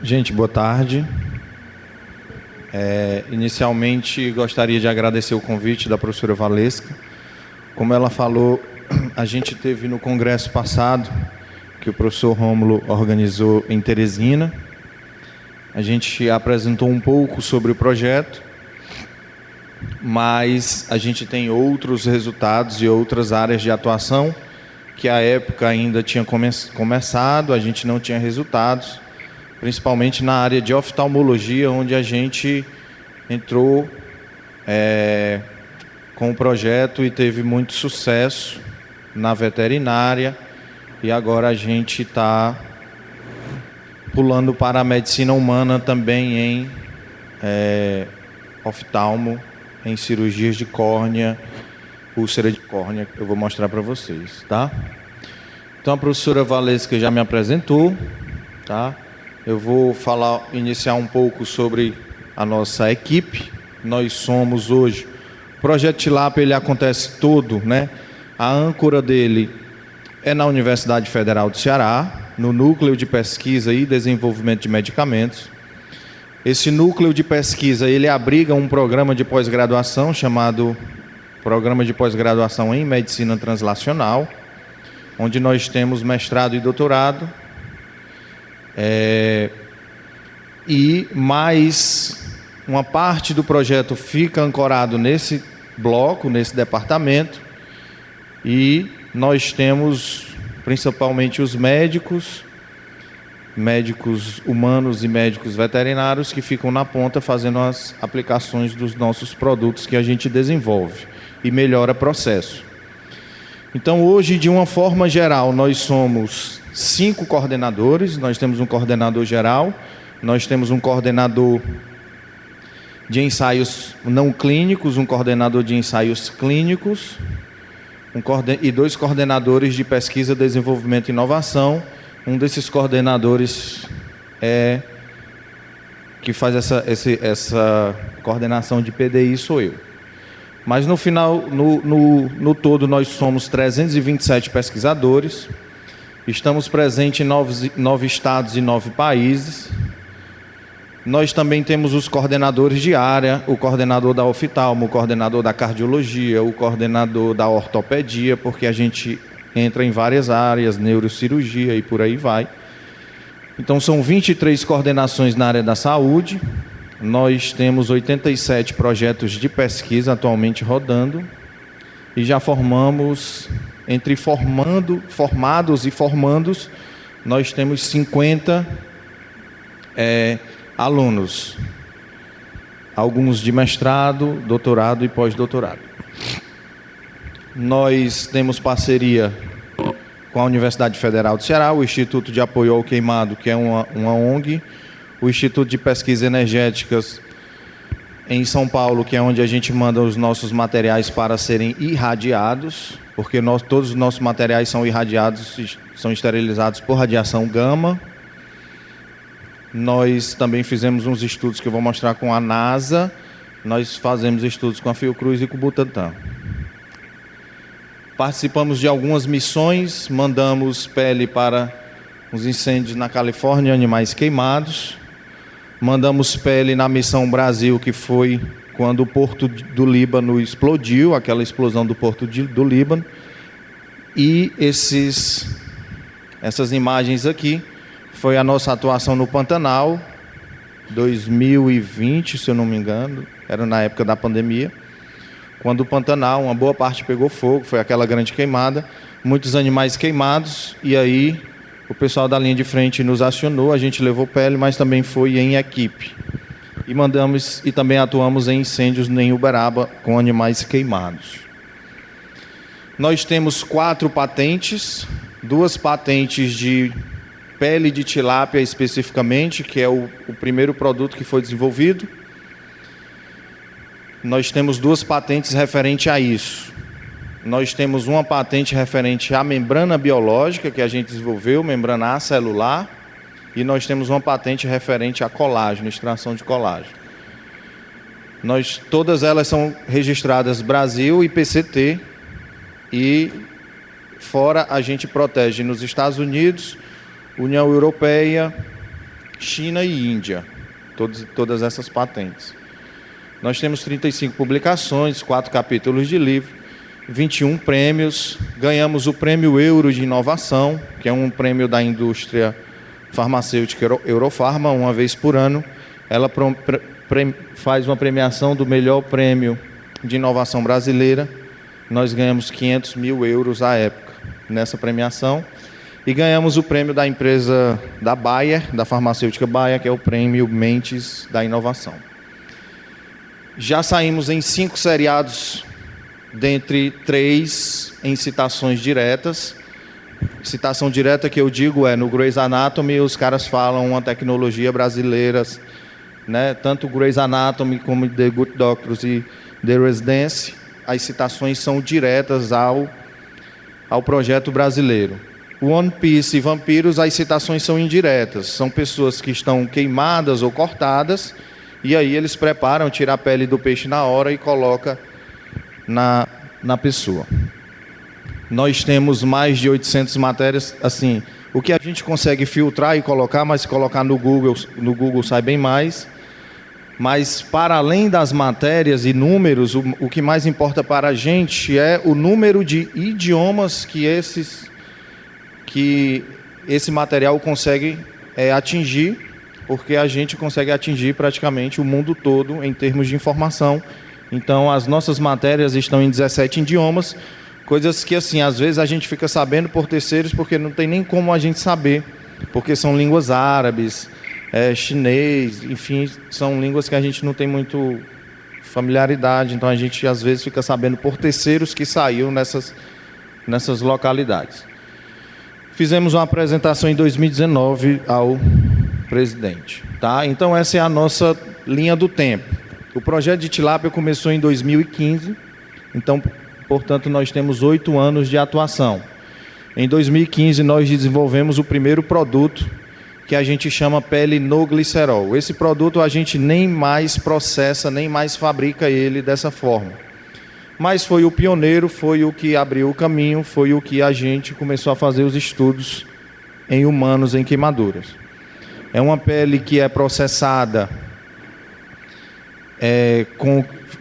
Gente, boa tarde. Inicialmente, gostaria de agradecer o convite da professora Valesca. Como ela falou, a gente teve no congresso passado, que o professor Rômulo organizou em Teresina. A gente apresentou um pouco sobre o projeto, mas a gente tem outros resultados e outras áreas de atuação que à época ainda tinha começado, a gente não tinha resultados, principalmente na área de oftalmologia, onde a gente entrou com o projeto e teve muito sucesso na veterinária, e agora a gente está pulando para a medicina humana também em oftalmo, em cirurgias de córnea, úlcera de córnea, que eu vou mostrar para vocês, tá? Então a professora Valesca já me apresentou, tá? Eu vou iniciar um pouco sobre a nossa equipe. Nós somos hoje, o Projeto Tilápia, ele acontece todo, né? A âncora dele é na Universidade Federal do Ceará, no Núcleo de Pesquisa e Desenvolvimento de Medicamentos. Esse núcleo de pesquisa, ele abriga um programa de pós-graduação chamado Programa de Pós-Graduação em Medicina Translacional, onde nós temos mestrado e doutorado, e mais uma parte do projeto fica ancorado nesse bloco, nesse departamento, e nós temos principalmente os médicos humanos e médicos veterinários que ficam na ponta fazendo as aplicações dos nossos produtos que a gente desenvolve e melhora processo. Então, hoje, de uma forma geral, nós somos 5 coordenadores. Nós temos um coordenador geral, nós temos um coordenador de ensaios não clínicos, um coordenador de ensaios clínicos, e 2 coordenadores de pesquisa, desenvolvimento e inovação. Um desses coordenadores que faz essa coordenação de PDI sou eu. Mas no final, no todo, nós somos 327 pesquisadores. Estamos presentes em 9 estados e 9 países. Nós também temos os coordenadores de área, o coordenador da oftalmo, o coordenador da cardiologia, o coordenador da ortopedia, porque a gente entra em várias áreas, neurocirurgia e por aí vai. Então são 23 coordenações na área da saúde. Nós temos 87 projetos de pesquisa atualmente rodando e já formamos, entre formados e formandos, nós temos 50 alunos, alguns de mestrado, doutorado e pós-doutorado. Nós temos parceria com a Universidade Federal do Ceará, o Instituto de Apoio ao Queimado, que é uma ONG, o Instituto de Pesquisas Energéticas em São Paulo, que é onde a gente manda os nossos materiais para serem irradiados, porque todos os nossos materiais são irradiados, são esterilizados por radiação gama. Nós também fizemos uns estudos que eu vou mostrar com a NASA, nós fazemos estudos com a Fiocruz e com o Butantan. Participamos de algumas missões, mandamos pele para os incêndios na Califórnia, animais queimados. Mandamos pele na Missão Brasil, que foi quando o Porto do Líbano explodiu, aquela explosão do Porto do Líbano. E essas imagens aqui, foi a nossa atuação no Pantanal, 2020, se eu não me engano, era na época da pandemia. Quando o Pantanal, uma boa parte pegou fogo, foi aquela grande queimada, muitos animais queimados, e aí o pessoal da linha de frente nos acionou, a gente levou pele, mas também foi em equipe. E também atuamos em incêndios em Uberaba com animais queimados. Nós temos 4 patentes, 2 patentes de pele de tilápia especificamente, que é o primeiro produto que foi desenvolvido. Nós temos 2 patentes referentes a isso. Nós temos uma patente referente à membrana biológica, que a gente desenvolveu, membrana acelular, e nós temos uma patente referente a colágeno, extração de colágeno. Todas elas são registradas Brasil e PCT, e Fora, a gente protege nos Estados Unidos, União Europeia, China e Índia, todas essas patentes. Nós temos 35 publicações, 4 capítulos de livro, 21 prêmios. Ganhamos o Prêmio Euro de Inovação, que é um prêmio da indústria farmacêutica Eurofarma, uma vez por ano. Ela faz uma premiação do melhor prêmio de inovação brasileira. Nós ganhamos 500 mil euros à época nessa premiação. E ganhamos o prêmio da empresa da Bayer, da farmacêutica Bayer, que é o prêmio Mentes da Inovação. Já saímos em 5 seriados, dentre 3 em citações diretas. Citação direta que eu digo é no Grey's Anatomy, os caras falam uma tecnologia brasileira, né? Tanto Grey's Anatomy como The Good Doctors e The Residence, as citações são diretas ao projeto brasileiro. One Piece e Vampiros, as citações são indiretas, são pessoas que estão queimadas ou cortadas, e aí eles preparam, tiram a pele do peixe na hora e colocam na pessoa. Nós temos mais de 800 matérias, assim, o que a gente consegue filtrar e colocar, mas se colocar no Google sai bem mais. Mas, para além das matérias e números, o que mais importa para a gente é o número de idiomas que esse material consegue atingir, porque a gente consegue atingir praticamente o mundo todo em termos de informação. Então, as nossas matérias estão em 17 idiomas, coisas que, assim, às vezes a gente fica sabendo por terceiros, porque não tem nem como a gente saber, porque são línguas árabes, chinês, enfim, são línguas que a gente não tem muito familiaridade, então a gente às vezes fica sabendo por terceiros que saiu nessas localidades. Fizemos uma apresentação em 2019 ao presidente, tá? Então essa é a nossa linha do tempo. O projeto de tilápia começou em 2015, então, portanto, nós temos 8 anos de atuação. Em 2015 nós desenvolvemos o primeiro produto, que a gente chama pele no glicerol. Esse produto a gente nem mais processa, nem mais fabrica ele dessa forma. Mas foi o pioneiro, foi o que abriu o caminho, foi o que a gente começou a fazer os estudos em humanos em queimaduras. É uma pele que é processada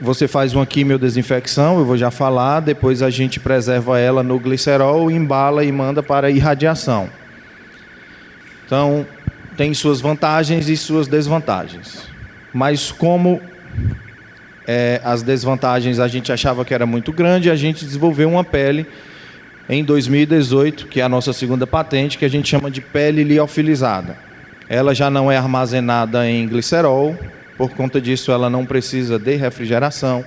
você faz uma quimiodesinfecção, eu vou já falar, depois a gente preserva ela no glicerol, embala e manda para irradiação. Então, tem suas vantagens e suas desvantagens. Mas como as desvantagens a gente achava que era muito grande, a gente desenvolveu uma pele em 2018, que é a nossa segunda patente, que a gente chama de pele liofilizada. Ela já não é armazenada em glicerol, por conta disso ela não precisa de refrigeração,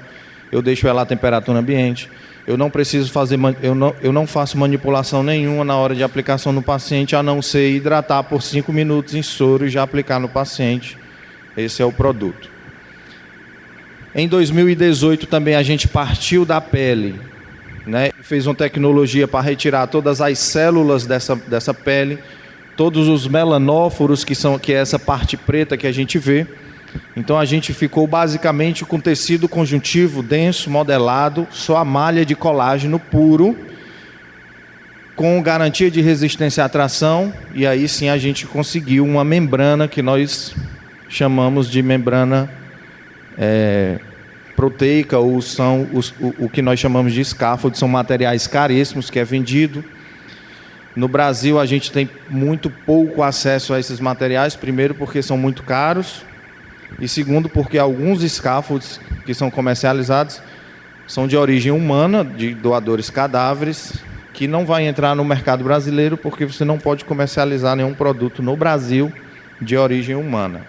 eu deixo ela à temperatura ambiente. Eu não preciso eu não faço manipulação nenhuma na hora de aplicação no paciente, a não ser hidratar por 5 minutos em soro e já aplicar no paciente. Esse é o produto. Em 2018 também a gente partiu da pele, né? Fez uma tecnologia para retirar todas as células dessa pele, todos os melanóforos, que é essa parte preta que a gente vê. Então a gente ficou basicamente com tecido conjuntivo denso, modelado, só a malha de colágeno puro, com garantia de resistência à tração, e aí sim a gente conseguiu uma membrana que nós chamamos de membrana proteica, ou são o que nós chamamos de scaffold, são materiais caríssimos que é vendido. No Brasil a gente tem muito pouco acesso a esses materiais, primeiro porque são muito caros, e segundo porque alguns scaffolds que são comercializados são de origem humana, de doadores cadáveres, que não vai entrar no mercado brasileiro porque você não pode comercializar nenhum produto no Brasil de origem humana.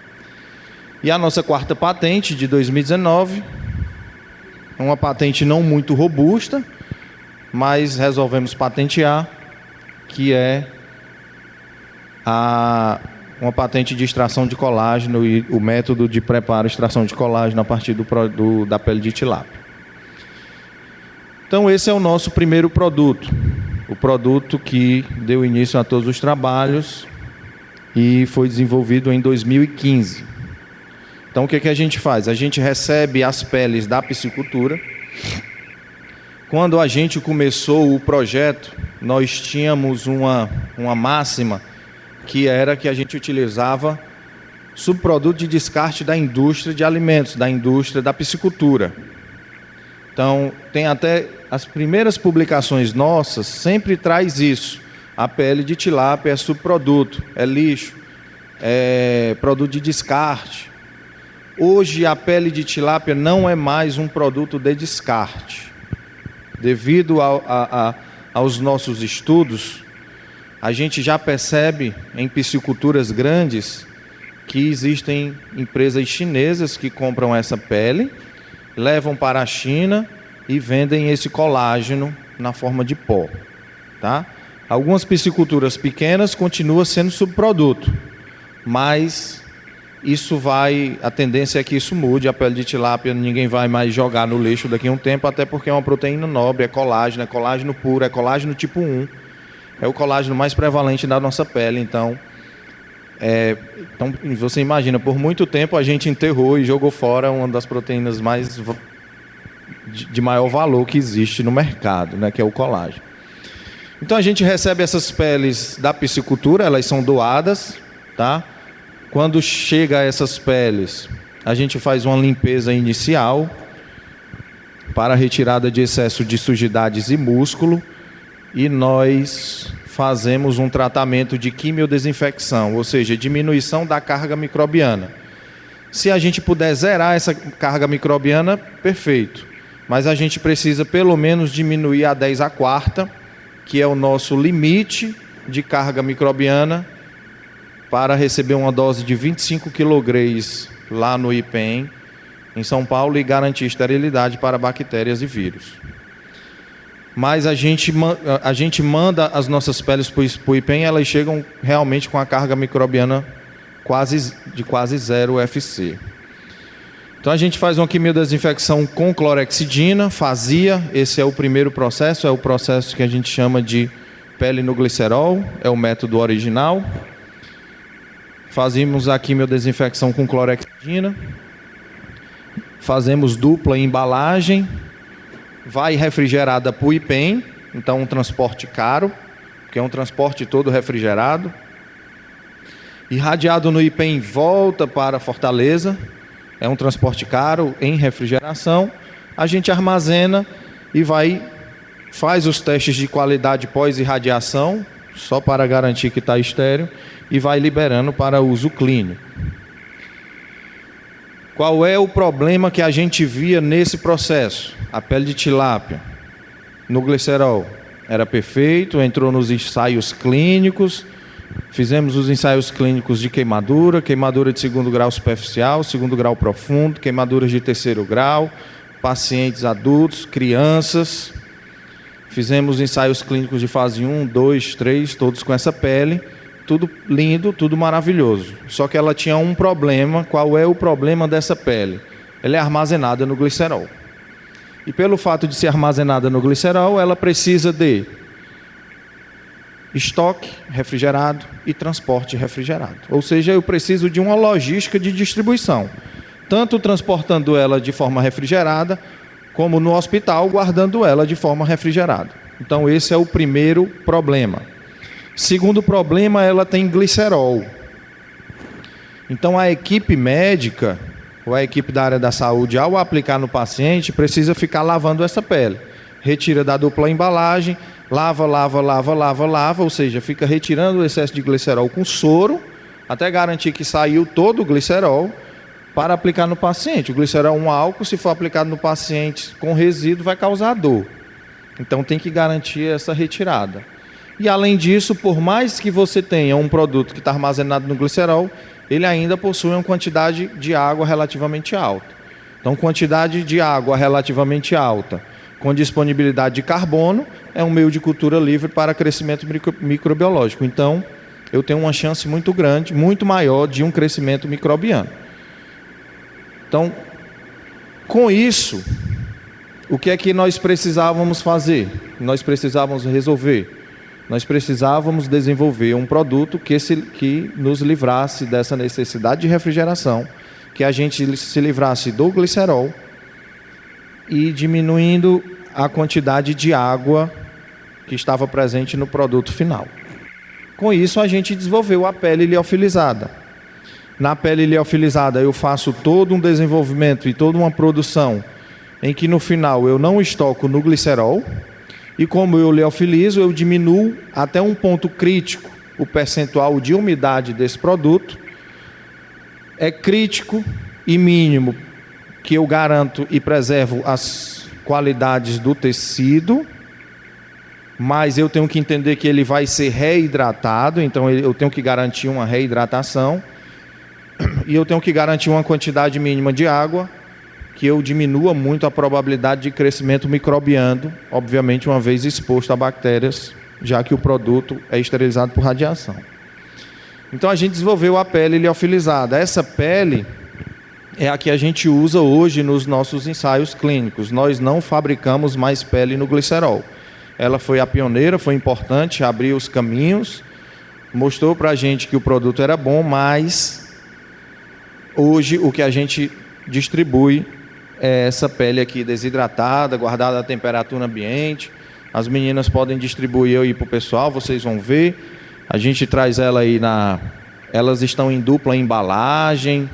E a nossa quarta patente de 2019, uma patente não muito robusta, mas resolvemos patentear, que é uma patente de extração de colágeno e o método de preparo e extração de colágeno a partir da pele de tilápia. Então esse é o nosso primeiro produto, o produto que deu início a todos os trabalhos e foi desenvolvido em 2015. Então o que a gente faz? A gente recebe as peles da piscicultura, Quando a gente começou o projeto, nós tínhamos uma máxima que era que a gente utilizava subproduto de descarte da indústria de alimentos, da indústria da piscicultura. Então, tem até as primeiras publicações nossas, sempre traz isso. A pele de tilápia é subproduto, é lixo, é produto de descarte. Hoje, a pele de tilápia não é mais um produto de descarte. Devido aos nossos estudos, a gente já percebe em pisciculturas grandes que existem empresas chinesas que compram essa pele, levam para a China e vendem esse colágeno na forma de pó, tá? Algumas pisciculturas pequenas continuam sendo subproduto, mas a tendência é que isso mude. A pele de tilápia ninguém vai mais jogar no lixo daqui a um tempo, até porque é uma proteína nobre, é colágeno puro, é colágeno tipo 1, é o colágeno mais prevalente da nossa pele. Então você imagina, por muito tempo a gente enterrou e jogou fora uma das proteínas de maior valor que existe no mercado, né, que é o colágeno. Então a gente recebe essas peles da piscicultura, elas são doadas, tá? Quando chega essas peles, a gente faz uma limpeza inicial para a retirada de excesso de sujidades e músculo, e nós fazemos um tratamento de quimiodesinfecção, ou seja, diminuição da carga microbiana. Se a gente puder zerar essa carga microbiana, perfeito. Mas a gente precisa pelo menos diminuir a 10 a quarta, que é o nosso limite de carga microbiana, para receber uma dose de 25 kg lá no IPEM, em São Paulo, e garantir esterilidade para bactérias e vírus. Mas a gente manda as nossas peles para o IPEM, elas chegam realmente com a carga microbiana de quase zero UFC. Então a gente faz uma quimiodesinfecção com clorexidina, esse é o primeiro processo, é o processo que a gente chama de pele no glicerol, é o método original. Fazemos a quimiodesinfecção com clorexidina, fazemos dupla embalagem, vai refrigerada para o IPEM, então um transporte caro, porque é um transporte todo refrigerado. Irradiado no IPEM, volta para Fortaleza, é um transporte caro em refrigeração. A gente armazena e faz os testes de qualidade pós-irradiação, só para garantir que está estéril, e vai liberando para uso clínico. Qual é o problema que a gente via nesse processo? A pele de tilápia no glicerol era perfeito, entrou nos ensaios clínicos, fizemos os ensaios clínicos de queimadura de segundo grau superficial, segundo grau profundo, queimaduras de terceiro grau, pacientes adultos, crianças. Fizemos ensaios clínicos de fase 1, 2, 3, todos com essa pele. Tudo lindo, tudo maravilhoso. Só que ela tinha um problema. Qual é o problema dessa pele? Ela é armazenada no glicerol. E pelo fato de ser armazenada no glicerol, ela precisa de estoque refrigerado e transporte refrigerado. Ou seja, eu preciso de uma logística de distribuição, tanto transportando ela de forma refrigerada, como no hospital guardando ela de forma refrigerada. Então esse é o primeiro problema. Segundo problema, ela tem glicerol. Então a equipe médica, ou a equipe da área da saúde, ao aplicar no paciente, precisa ficar lavando essa pele. Retira da dupla embalagem, lava, ou seja, fica retirando o excesso de glicerol com soro, até garantir que saiu todo o glicerol, para aplicar no paciente. O glicerol é um álcool, se for aplicado no paciente com resíduo, vai causar dor. Então tem que garantir essa retirada. E além disso, por mais que você tenha um produto que está armazenado no glicerol, ele ainda possui uma quantidade de água relativamente alta. Então, quantidade de água relativamente alta, com disponibilidade de carbono, é um meio de cultura livre para crescimento microbiológico. Então, eu tenho uma chance muito grande, muito maior de um crescimento microbiano. Então, com isso, o que é que nós precisávamos fazer? Nós precisávamos resolver. Nós precisávamos desenvolver um produto que nos livrasse dessa necessidade de refrigeração, que a gente se livrasse do glicerol e diminuindo a quantidade de água que estava presente no produto final. Com isso, a gente desenvolveu a pele liofilizada. Na pele liofilizada, eu faço todo um desenvolvimento e toda uma produção em que, no final, eu não estoco no glicerol. E como eu liofilizo, eu diminuo até um ponto crítico o percentual de umidade desse produto. É crítico e mínimo que eu garanto e preservo as qualidades do tecido, mas eu tenho que entender que ele vai ser reidratado, então eu tenho que garantir uma reidratação, e eu tenho que garantir uma quantidade mínima de água, que eu diminua muito a probabilidade de crescimento microbiano, obviamente uma vez exposto a bactérias, já que o produto é esterilizado por radiação. Então a gente desenvolveu a pele liofilizada. Essa pele é a que a gente usa hoje nos nossos ensaios clínicos. Nós não fabricamos mais pele no glicerol. Ela foi a pioneira, foi importante, abriu os caminhos, mostrou para a gente que o produto era bom, mas hoje o que a gente distribui é essa pele aqui desidratada, guardada à temperatura ambiente. As meninas podem distribuir aí para o pessoal, vocês vão ver. A gente traz ela aí elas estão em dupla embalagem,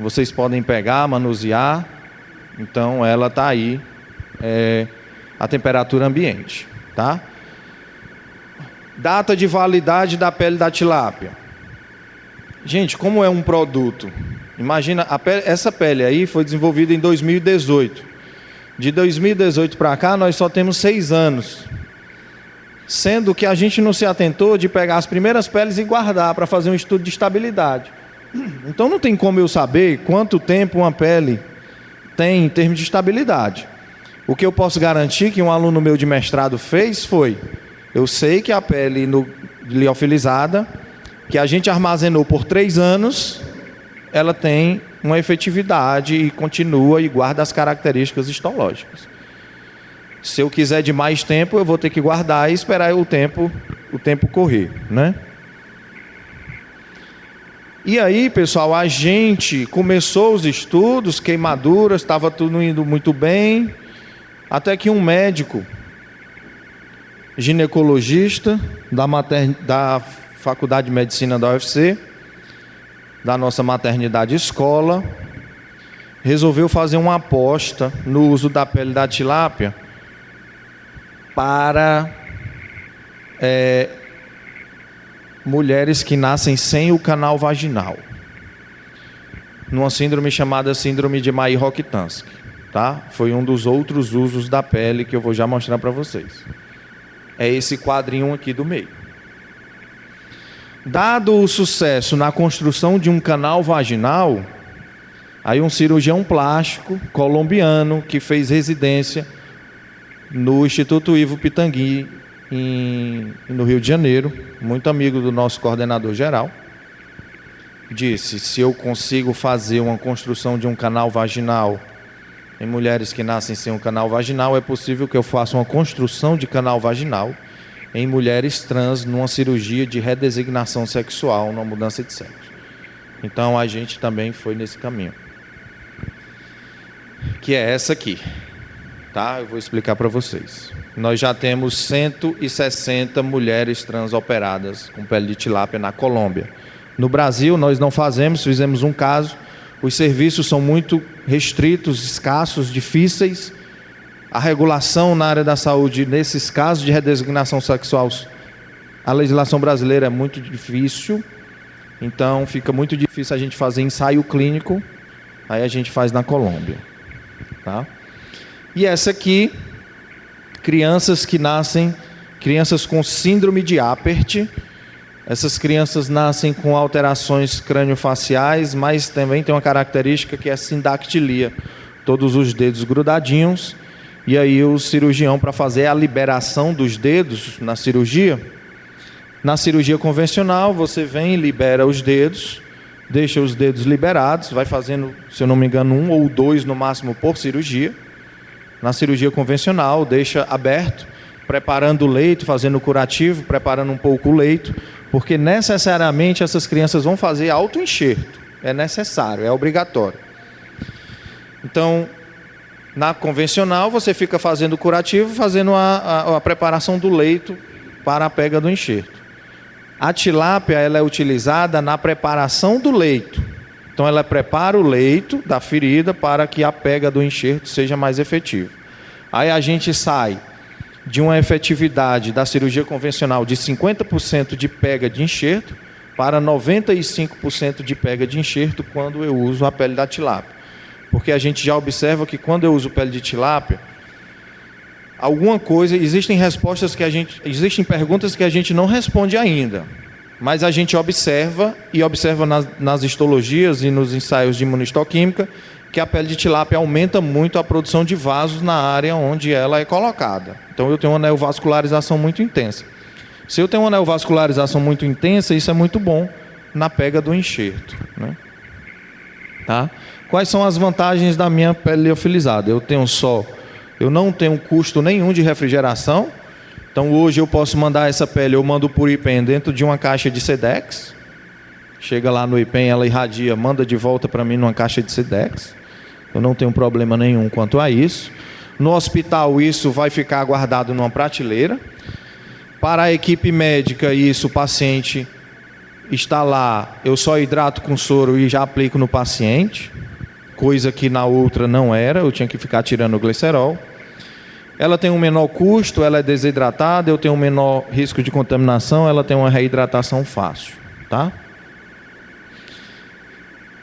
vocês podem pegar, manusear. Então ela está aí, a temperatura ambiente, tá? Data de validade da pele da tilápia. Gente, como é um produto? Imagina, essa pele aí foi desenvolvida em 2018. De 2018 para cá, nós só temos 6 anos. Sendo que a gente não se atentou de pegar as primeiras peles e guardar para fazer um estudo de estabilidade. Então não tem como eu saber quanto tempo uma pele tem em termos de estabilidade. O que eu posso garantir que um aluno meu de mestrado fez foi: eu sei que a pele liofilizada, que a gente armazenou por 3 anos, ela tem uma efetividade e continua e guarda as características histológicas. Se eu quiser de mais tempo, eu vou ter que guardar e esperar o tempo correr, né? E aí, pessoal, a gente começou os estudos, queimaduras, estava tudo indo muito bem, até que um médico ginecologista da Faculdade de Medicina da UFC, da nossa maternidade escola, resolveu fazer uma aposta no uso da pele da tilápia para mulheres que nascem sem o canal vaginal, numa síndrome chamada síndrome de Mayer-Rokitansky, tá? Foi um dos outros usos da pele que eu vou já mostrar para vocês. É esse quadrinho aqui do meio. Dado o sucesso na construção de um canal vaginal, aí um cirurgião plástico colombiano que fez residência no Instituto Ivo Pitangui, no Rio de Janeiro, muito amigo do nosso coordenador geral, disse: se eu consigo fazer uma construção de um canal vaginal em mulheres que nascem sem um canal vaginal, é possível que eu faça uma construção de canal vaginal em mulheres trans numa cirurgia de redesignação sexual, numa mudança de sexo. Então a gente também foi nesse caminho, que é essa aqui, tá? Eu vou explicar para vocês. Nós já temos 160 mulheres trans operadas com pele de tilápia na Colômbia. No Brasil nós não fizemos um caso. Os serviços são muito restritos, escassos, difíceis. A regulação na área da saúde, nesses casos de redesignação sexual, a legislação brasileira é muito difícil. Então fica muito difícil a gente fazer ensaio clínico. Aí a gente faz na Colômbia, tá? E essa aqui, crianças que nascem, crianças com síndrome de Apert. Essas crianças nascem com alterações craniofaciais, mas também tem uma característica que é a sindactilia, todos os dedos grudadinhos. E aí o cirurgião, para fazer a liberação dos dedos na cirurgia convencional, você vem, libera os dedos, deixa os dedos liberados, vai fazendo, se eu não me engano, 1 ou 2 no máximo por cirurgia. Na cirurgia convencional, deixa aberto, preparando o leito, fazendo o curativo, preparando um pouco o leito, porque necessariamente essas crianças vão fazer autoenxerto. É necessário, é obrigatório. Então, Na convencional, você fica fazendo o curativo, fazendo a preparação do leito para a pega do enxerto. A tilápia, ela é utilizada na preparação do leito. Então, ela prepara o leito da ferida para que a pega do enxerto seja mais efetiva. Aí a gente sai de uma efetividade da cirurgia convencional de 50% de pega de enxerto para 95% de pega de enxerto quando eu uso a pele da tilápia. Porque a gente já observa que quando eu uso pele de tilápia, existem perguntas que a gente não responde ainda, mas a gente observa nas histologias e nos ensaios de imunistoquímica que a pele de tilápia aumenta muito a produção de vasos na área onde ela é colocada. Então eu tenho uma neovascularização muito intensa. Se eu tenho uma neovascularização muito intensa, isso é muito bom na pega do enxerto, né? Tá? Quais são as vantagens da minha pele liofilizada? Eu não tenho custo nenhum de refrigeração. Então hoje eu posso mandar essa pele, eu mando por IPEN dentro de uma caixa de Sedex. Chega lá no IPEN, ela irradia, manda de volta para mim numa caixa de Sedex. Eu não tenho problema nenhum quanto a isso. No hospital isso vai ficar guardado numa prateleira. Para a equipe médica, isso, o paciente está lá, eu só hidrato com soro e já aplico no paciente, coisa que na outra não era, eu tinha que ficar tirando o glicerol. Ela tem um menor custo, ela é desidratada, eu tenho um menor risco de contaminação, ela tem uma reidratação fácil, tá?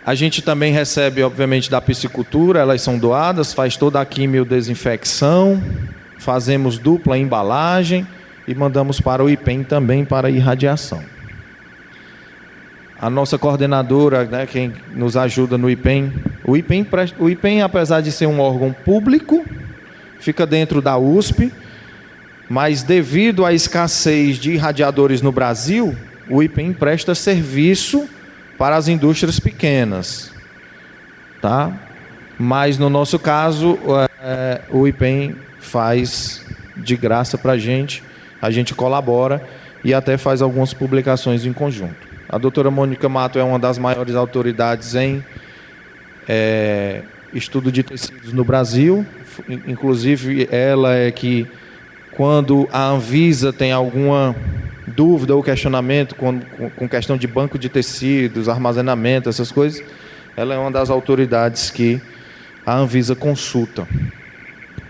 A gente também recebe, obviamente, da piscicultura, elas são doadas, faz toda a quimiodesinfecção, fazemos dupla embalagem e mandamos para o IPEN também para irradiação. A nossa coordenadora, né, quem nos ajuda no IPEN, o IPEN, apesar de ser um órgão público, fica dentro da USP, mas devido à escassez de irradiadores no Brasil, o IPEN presta serviço para as indústrias pequenas, tá? Mas no nosso caso, o IPEN faz de graça para a gente colabora e até faz algumas publicações em conjunto. A doutora Mônica Mato é uma das maiores autoridades em estudo de tecidos no Brasil. Inclusive, ela é que, quando a Anvisa tem alguma dúvida ou questionamento com questão de banco de tecidos, armazenamento, essas coisas, ela é uma das autoridades que a Anvisa consulta.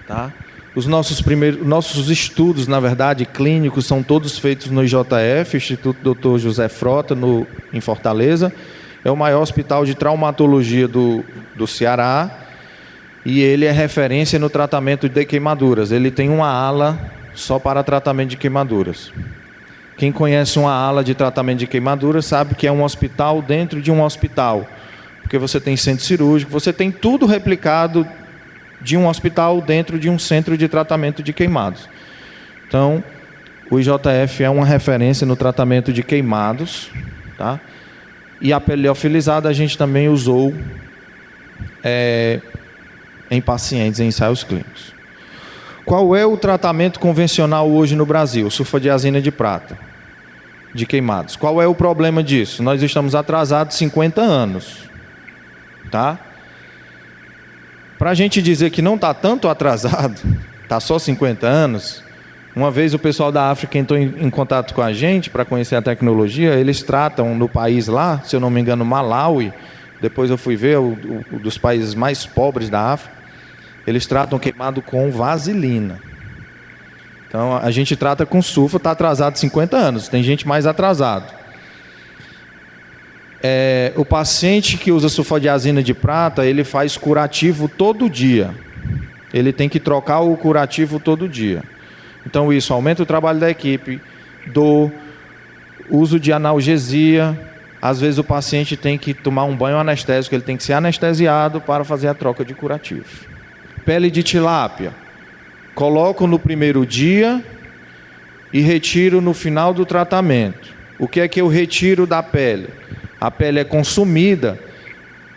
Tá? Os nossos estudos, na verdade, clínicos, são todos feitos no IJF, Instituto Dr. José Frota, em Fortaleza. É o maior hospital de traumatologia do Ceará e ele é referência no tratamento de queimaduras. Ele tem uma ala só para tratamento de queimaduras. Quem conhece uma ala de tratamento de queimaduras sabe que é um hospital dentro de um hospital, porque você tem centro cirúrgico, você tem tudo replicado de um hospital dentro de um centro de tratamento de queimados. Então, o IJF é uma referência no tratamento de queimados, tá? E a pele liofilizada a gente também usou em pacientes em ensaios clínicos. Qual é o tratamento convencional hoje no Brasil? Sulfadiazina de prata, de queimados. Qual é o problema disso? Nós estamos atrasados 50 anos, tá? Para a gente dizer que não está tanto atrasado, está só 50 anos, uma vez o pessoal da África entrou em contato com a gente para conhecer a tecnologia. Eles tratam no país lá, se eu não me engano, Malawi, depois eu fui ver, o dos países mais pobres da África, eles tratam queimado com vaselina. Então a gente trata com sulfa, está atrasado 50 anos, tem gente mais atrasado. O paciente que usa sulfadiazina de prata, ele faz curativo todo dia. Ele tem que trocar o curativo todo dia. Então isso aumenta o trabalho da equipe, dor, uso de analgesia. Às vezes o paciente tem que tomar um banho anestésico, ele tem que ser anestesiado para fazer a troca de curativo. Pele de tilápia. Coloco no primeiro dia e retiro no final do tratamento. O que é que eu retiro da pele? A pele é consumida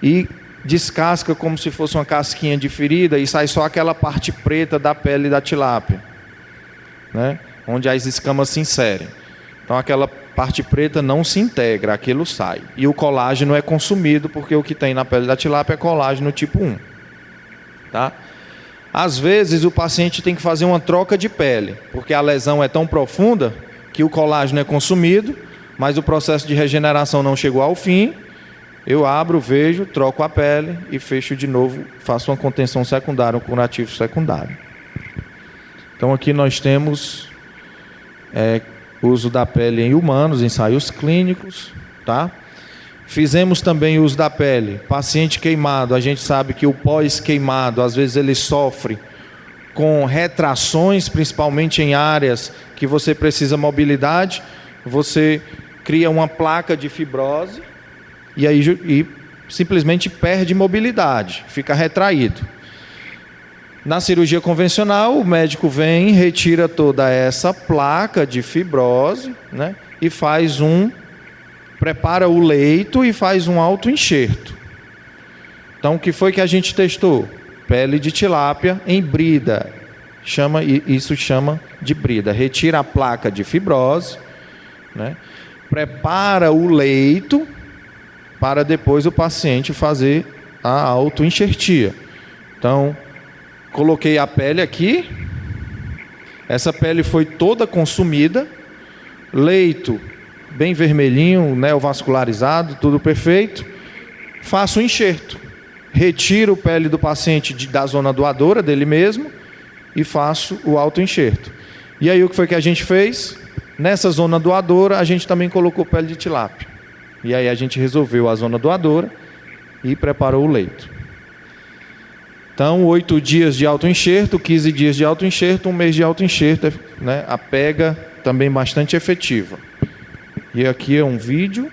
e descasca como se fosse uma casquinha de ferida e sai só aquela parte preta da pele da tilápia, né? Onde as escamas se inserem. Então aquela parte preta não se integra, aquilo sai. E o colágeno é consumido, porque o que tem na pele da tilápia é colágeno tipo 1. Tá? Às vezes o paciente tem que fazer uma troca de pele, porque a lesão é tão profunda que o colágeno é consumido, mas o processo de regeneração não chegou ao fim. Eu abro, vejo, troco a pele e fecho de novo, faço uma contenção secundária, um curativo secundário. Então aqui nós temos uso da pele em humanos, ensaios clínicos, tá? Fizemos também uso da pele, paciente queimado, a gente sabe que o pós-queimado, às vezes ele sofre com retrações, principalmente em áreas que você precisa mobilidade, você cria uma placa de fibrose e aí simplesmente perde mobilidade, fica retraído. Na cirurgia convencional, o médico vem, retira toda essa placa de fibrose, né, e prepara o leito e faz um autoenxerto. Então, o que foi que a gente testou? Pele de tilápia em brida. Isso chama de brida. Retira a placa de fibrose, né, prepara o leito para depois o paciente fazer a autoenxertia. Então, coloquei a pele aqui. Essa pele foi toda consumida. Leito bem vermelhinho, neovascularizado, tudo perfeito. Faço o enxerto. Retiro a pele do paciente da zona doadora, dele mesmo, e faço o autoenxerto. E aí o que foi que a gente fez? Nessa zona doadora, a gente também colocou pele de tilápia. E aí a gente resolveu a zona doadora e preparou o leito. Então, 8 dias de autoenxerto, 15 dias de autoenxerto, 1 mês de autoenxerto, né? A pega também bastante efetiva. E aqui é um vídeo.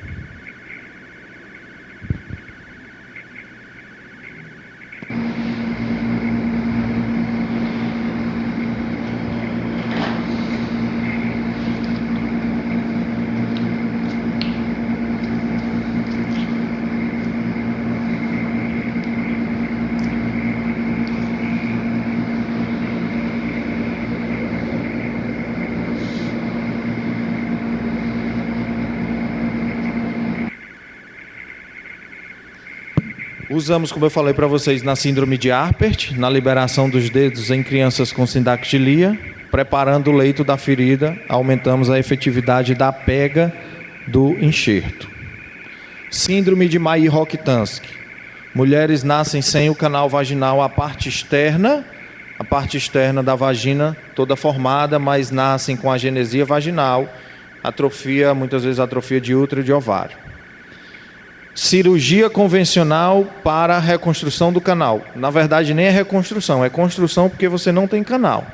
Usamos, como eu falei para vocês, na síndrome de Arpert, na liberação dos dedos em crianças com sindactilia, preparando o leito da ferida, aumentamos a efetividade da pega do enxerto. Síndrome de Mayer-Rokitansky. Mulheres nascem sem o canal vaginal, a parte externa da vagina toda formada, mas nascem com a agenesia vaginal, atrofia, muitas vezes atrofia de útero e de ovário. Cirurgia convencional para a reconstrução do canal. Na verdade, nem é reconstrução, é construção porque você não tem canal.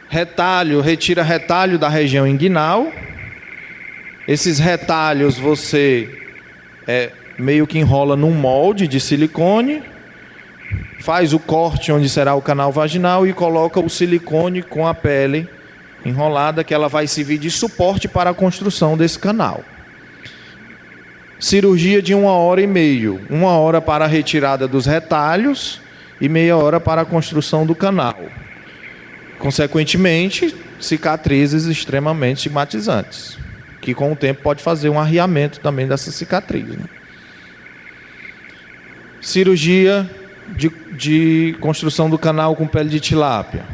Retalho, retira retalho da região inguinal. Esses retalhos você meio que enrola num molde de silicone, faz o corte onde será o canal vaginal e coloca o silicone com a pele enrolada, que ela vai servir de suporte para a construção desse canal. Cirurgia de 1h30, 1 hora para a retirada dos retalhos e meia hora para a construção do canal. Consequentemente, cicatrizes extremamente estigmatizantes, que com o tempo pode fazer um arriamento também dessa cicatriz, né? Cirurgia de construção do canal com pele de tilápia.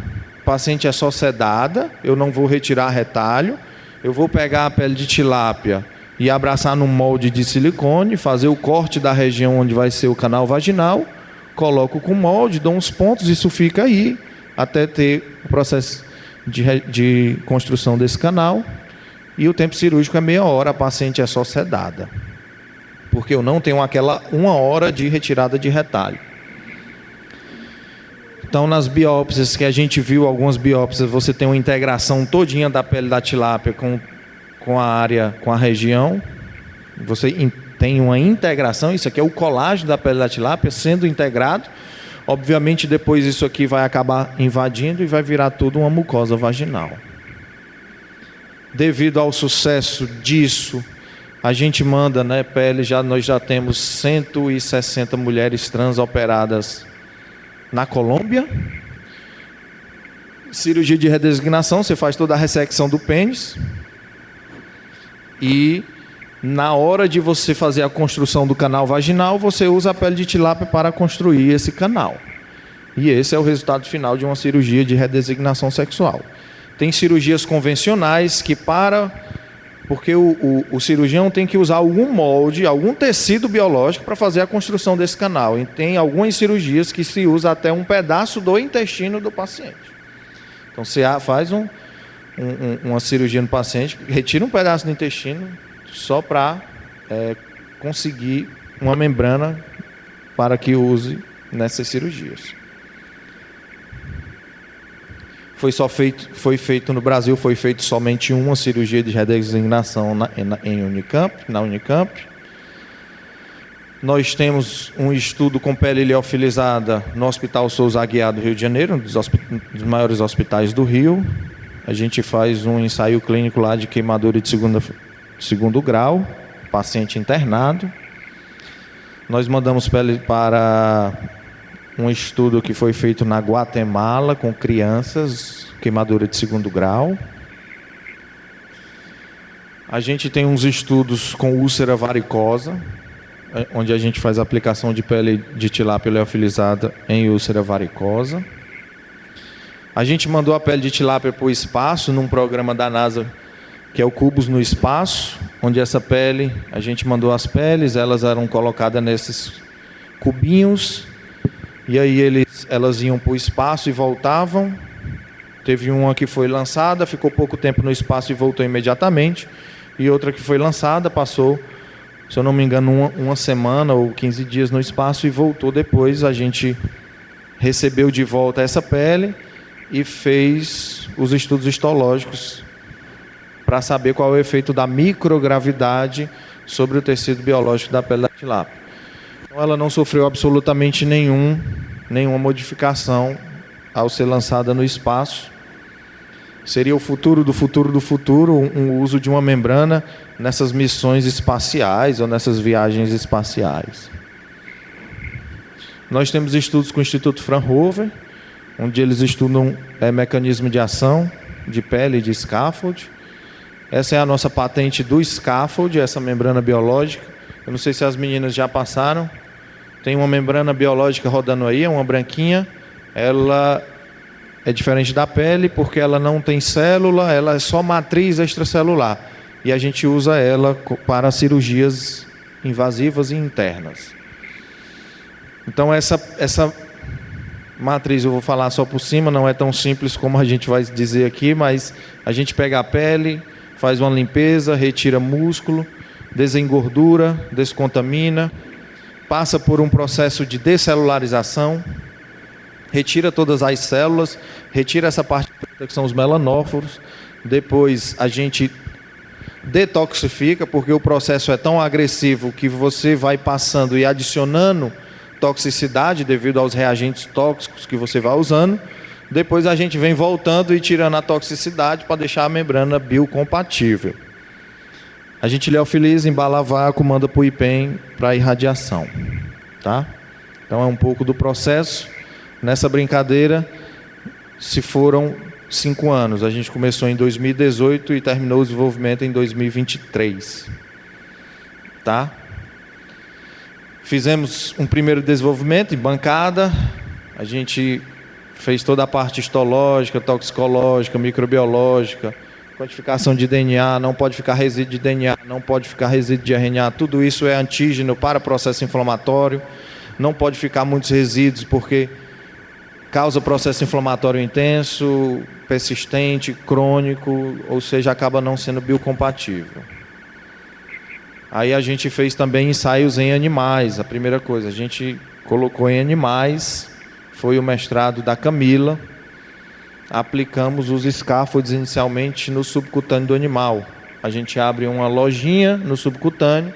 O paciente é só sedada, eu não vou retirar retalho, eu vou pegar a pele de tilápia e abraçar num molde de silicone, fazer o corte da região onde vai ser o canal vaginal, coloco com molde, dou uns pontos, isso fica aí, até ter o processo de construção desse canal, e o tempo cirúrgico é meia hora, a paciente é só sedada, porque eu não tenho aquela 1 hora de retirada de retalho. Então, nas biópsias que a gente viu, algumas biópsias, você tem uma integração todinha da pele da tilápia com a área, com a região, você tem uma integração, isso aqui é o colágeno da pele da tilápia sendo integrado, obviamente depois isso aqui vai acabar invadindo e vai virar tudo uma mucosa vaginal. Devido ao sucesso disso, a gente manda, né, pele, nós já temos 160 mulheres trans operadas na Colômbia. Cirurgia de redesignação, você faz toda a ressecção do pênis. E na hora de você fazer a construção do canal vaginal, você usa a pele de tilápia para construir esse canal. E esse é o resultado final de uma cirurgia de redesignação sexual. Tem cirurgias convencionais que porque o cirurgião tem que usar algum molde, algum tecido biológico para fazer a construção desse canal. E tem algumas cirurgias que se usa até um pedaço do intestino do paciente. Então você faz uma cirurgia no paciente, retira um pedaço do intestino só para conseguir uma membrana para que use nessas cirurgias. Foi feito no Brasil, foi feito somente uma cirurgia de redesignação na Unicamp. Nós temos um estudo com pele liofilizada no Hospital Souza Aguiar do Rio de Janeiro, um dos maiores hospitais do Rio. A gente faz um ensaio clínico lá de queimadura de segundo grau, paciente internado. Nós mandamos pele para um estudo que foi feito na Guatemala com crianças, queimadura de segundo grau. A gente tem uns estudos com úlcera varicosa, onde a gente faz a aplicação de pele de tilápia liofilizada em úlcera varicosa. A gente mandou a pele de tilápia para o espaço, num programa da NASA, que é o Cubos no Espaço, onde essa pele, a gente mandou as peles, elas eram colocadas nesses cubinhos, e aí elas iam para o espaço e voltavam. Teve uma que foi lançada, ficou pouco tempo no espaço e voltou imediatamente. E outra que foi lançada, passou, se eu não me engano, uma semana ou 15 dias no espaço e voltou depois. A gente recebeu de volta essa pele e fez os estudos histológicos para saber qual é o efeito da microgravidade sobre o tecido biológico da pele da tilápia. Então, ela não sofreu absolutamente nenhuma modificação ao ser lançada no espaço. Seria o futuro do futuro do futuro, um uso de uma membrana nessas missões espaciais ou nessas viagens espaciais. Nós temos estudos com o Instituto Fraunhofer, onde eles estudam mecanismo de ação de pele e de scaffold. Essa é a nossa patente do scaffold, essa membrana biológica. Eu não sei se as meninas já passaram. Tem uma membrana biológica rodando aí, é uma branquinha. Ela é diferente da pele porque ela não tem célula, ela é só matriz extracelular. E a gente usa ela para cirurgias invasivas e internas. Então essa matriz, eu vou falar só por cima, não é tão simples como a gente vai dizer aqui, mas a gente pega a pele, faz uma limpeza, retira músculo, desengordura, descontamina, passa por um processo de descelularização, retira todas as células, retira essa parte preta que são os melanóforos, depois a gente detoxifica, porque o processo é tão agressivo que você vai passando e adicionando toxicidade devido aos reagentes tóxicos que você vai usando. Depois a gente vem voltando e tirando a toxicidade para deixar a membrana biocompatível. A gente liofiliza, embala a vácuo, manda para o IPEM para irradiação. Tá? Então é um pouco do processo. Nessa brincadeira, se foram 5 anos. A gente começou em 2018 e terminou o desenvolvimento em 2023. Tá? Fizemos um primeiro desenvolvimento em bancada. A gente fez toda a parte histológica, toxicológica, microbiológica, quantificação de DNA, não pode ficar resíduo de DNA, não pode ficar resíduo de RNA, tudo isso é antígeno para processo inflamatório, não pode ficar muitos resíduos porque causa processo inflamatório intenso, persistente, crônico, ou seja, acaba não sendo biocompatível. Aí a gente fez também ensaios em animais, a primeira coisa, a gente colocou em animais, foi o mestrado da Camila. Aplicamos os scaffolds inicialmente no subcutâneo do animal. A gente abre uma lojinha no subcutâneo,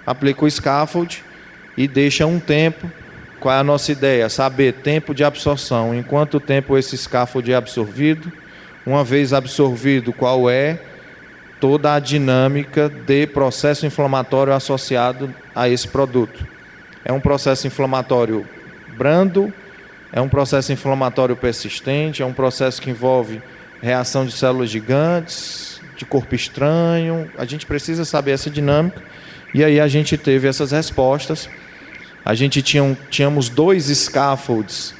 aplica o scaffold e deixa um tempo. Qual é a nossa ideia? Saber tempo de absorção, em quanto tempo esse scaffold é absorvido. Uma vez absorvido, qual é toda a dinâmica de processo inflamatório associado a esse produto. É um processo inflamatório brando, é um processo inflamatório persistente, é um processo que envolve reação de células gigantes, de corpo estranho. A gente precisa saber essa dinâmica. E aí a gente teve essas respostas. A gente tínhamos 2 scaffolds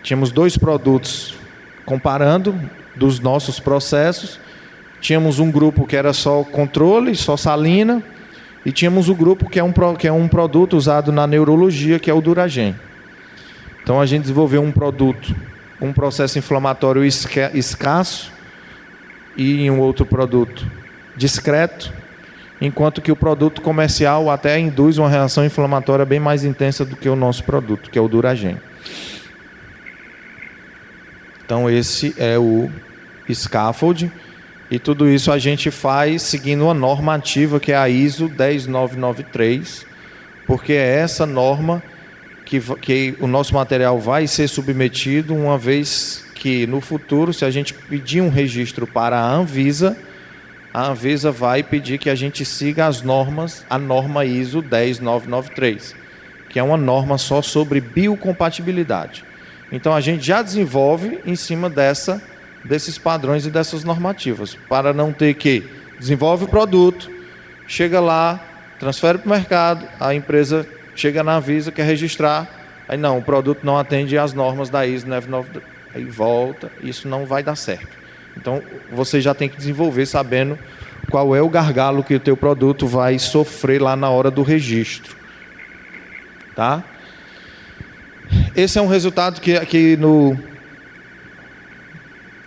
Tínhamos 2 produtos comparando dos nossos processos. Tínhamos um grupo que era só controle, só salina, e tínhamos o grupo que é um produto usado na neurologia, que é o Duragen. Então a gente desenvolveu um produto, um processo inflamatório escasso e um outro produto discreto, enquanto que o produto comercial até induz uma reação inflamatória bem mais intensa do que o nosso produto, que é o Duragen. Então esse é o scaffold, e tudo isso a gente faz seguindo uma normativa que é a ISO 10993, porque é essa norma que o nosso material vai ser submetido, uma vez que no futuro, se a gente pedir um registro para a Anvisa vai pedir que a gente siga as normas, a norma ISO 10993, que é uma norma só sobre biocompatibilidade. Então a gente já desenvolve em cima desses padrões e dessas normativas, para não ter que desenvolve o produto, chega lá, transfere para o mercado, a empresa chega na Anvisa, quer registrar, aí não, o produto não atende às normas da ISO 10993, aí volta, isso não vai dar certo. Então você já tem que desenvolver sabendo qual é o gargalo que o teu produto vai sofrer lá na hora do registro, tá? Esse é um resultado que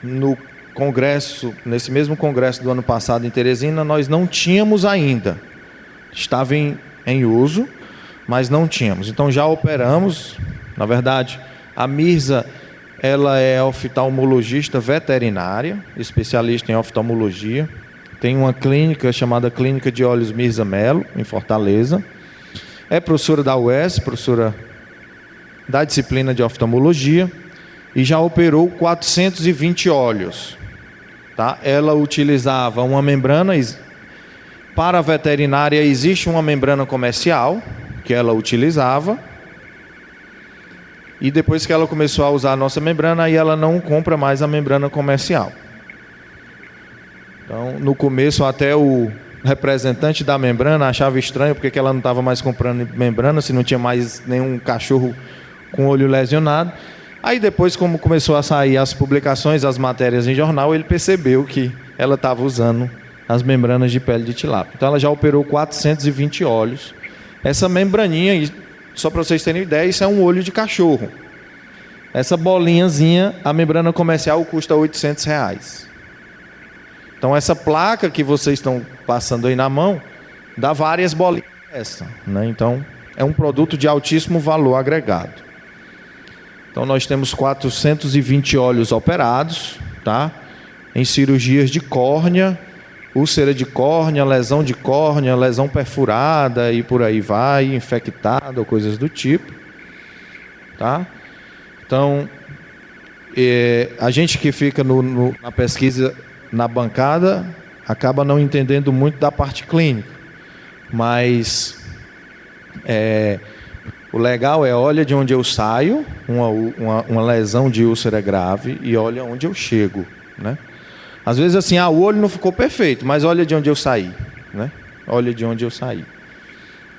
no congresso, nesse mesmo congresso do ano passado em Teresina, nós não tínhamos ainda. Estava em uso, mas não tínhamos. Então já operamos. Na verdade, a Mirza, ela é oftalmologista veterinária, especialista em oftalmologia. Tem uma clínica chamada Clínica de Olhos Mirza Mello, em Fortaleza. É professora da UES, professora da disciplina de oftalmologia, e já operou 420 olhos. Tá? Ela utilizava uma membrana, para a veterinária existe uma membrana comercial, que ela utilizava, e depois que ela começou a usar a nossa membrana, aí ela não compra mais a membrana comercial. Então, no começo, até o representante da membrana achava estranho, porque ela não estava mais comprando membrana, se não tinha mais nenhum cachorro com olho lesionado. Aí depois, como começou a sair as publicações, as matérias em jornal, ele percebeu que ela estava usando as membranas de pele de tilápia. Então ela já operou 420 olhos. Essa membraninha, só para vocês terem ideia, isso é um olho de cachorro. Essa bolinhazinha, a membrana comercial custa R$800. Então essa placa que vocês estão passando aí na mão, dá várias bolinhas dessa, né? Então é um produto de altíssimo valor agregado. Então nós temos 420 olhos operados, tá? Em cirurgias de córnea, úlcera de córnea, lesão perfurada e por aí vai, infectada ou coisas do tipo, tá? Então, a gente que fica na pesquisa, na bancada, acaba não entendendo muito da parte clínica, mas o legal é, olha de onde eu saio, uma lesão de úlcera grave, e olha onde eu chego, né? Às vezes assim, o olho não ficou perfeito, mas olha de onde eu saí, né? Olha de onde eu saí.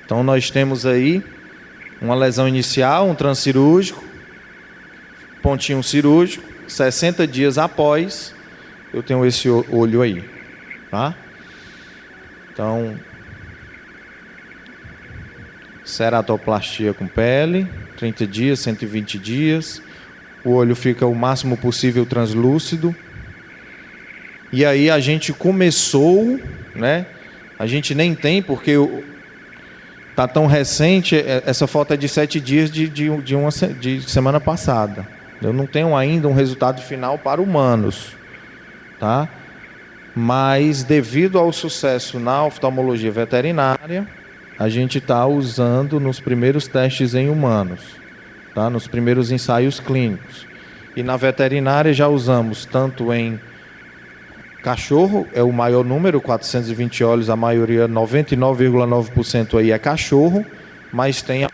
Então nós temos aí uma lesão inicial, um transcirúrgico, pontinho cirúrgico, 60 dias após, eu tenho esse olho aí, tá? Então, ceratoplastia com pele, 30 dias, 120 dias, o olho fica o máximo possível translúcido. E aí a gente começou, né? A gente nem tem, porque está tão recente, essa foto é de 7 dias de semana passada. Eu não tenho ainda um resultado final para humanos, tá? Mas devido ao sucesso na oftalmologia veterinária, a gente está usando nos primeiros testes em humanos, tá? Nos primeiros ensaios clínicos. E na veterinária já usamos tanto em cachorro, é o maior número, 420 olhos, a maioria, 99,9% aí é cachorro, mas tem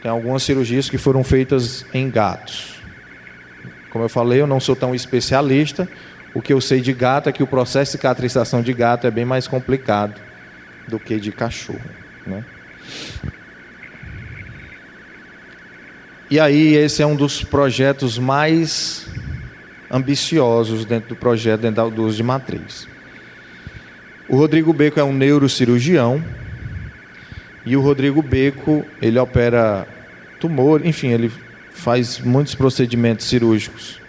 algumas cirurgias que foram feitas em gatos. Como eu falei, eu não sou tão especialista. O que eu sei de gato é que o processo de cicatrização de gato é bem mais complicado do que de cachorro, né? E aí esse é um dos projetos mais ambiciosos dentro do projeto dental do uso de matriz. O Rodrigo Beco é um neurocirurgião, e o Rodrigo Beco, ele opera tumor, enfim, ele faz muitos procedimentos cirúrgicos,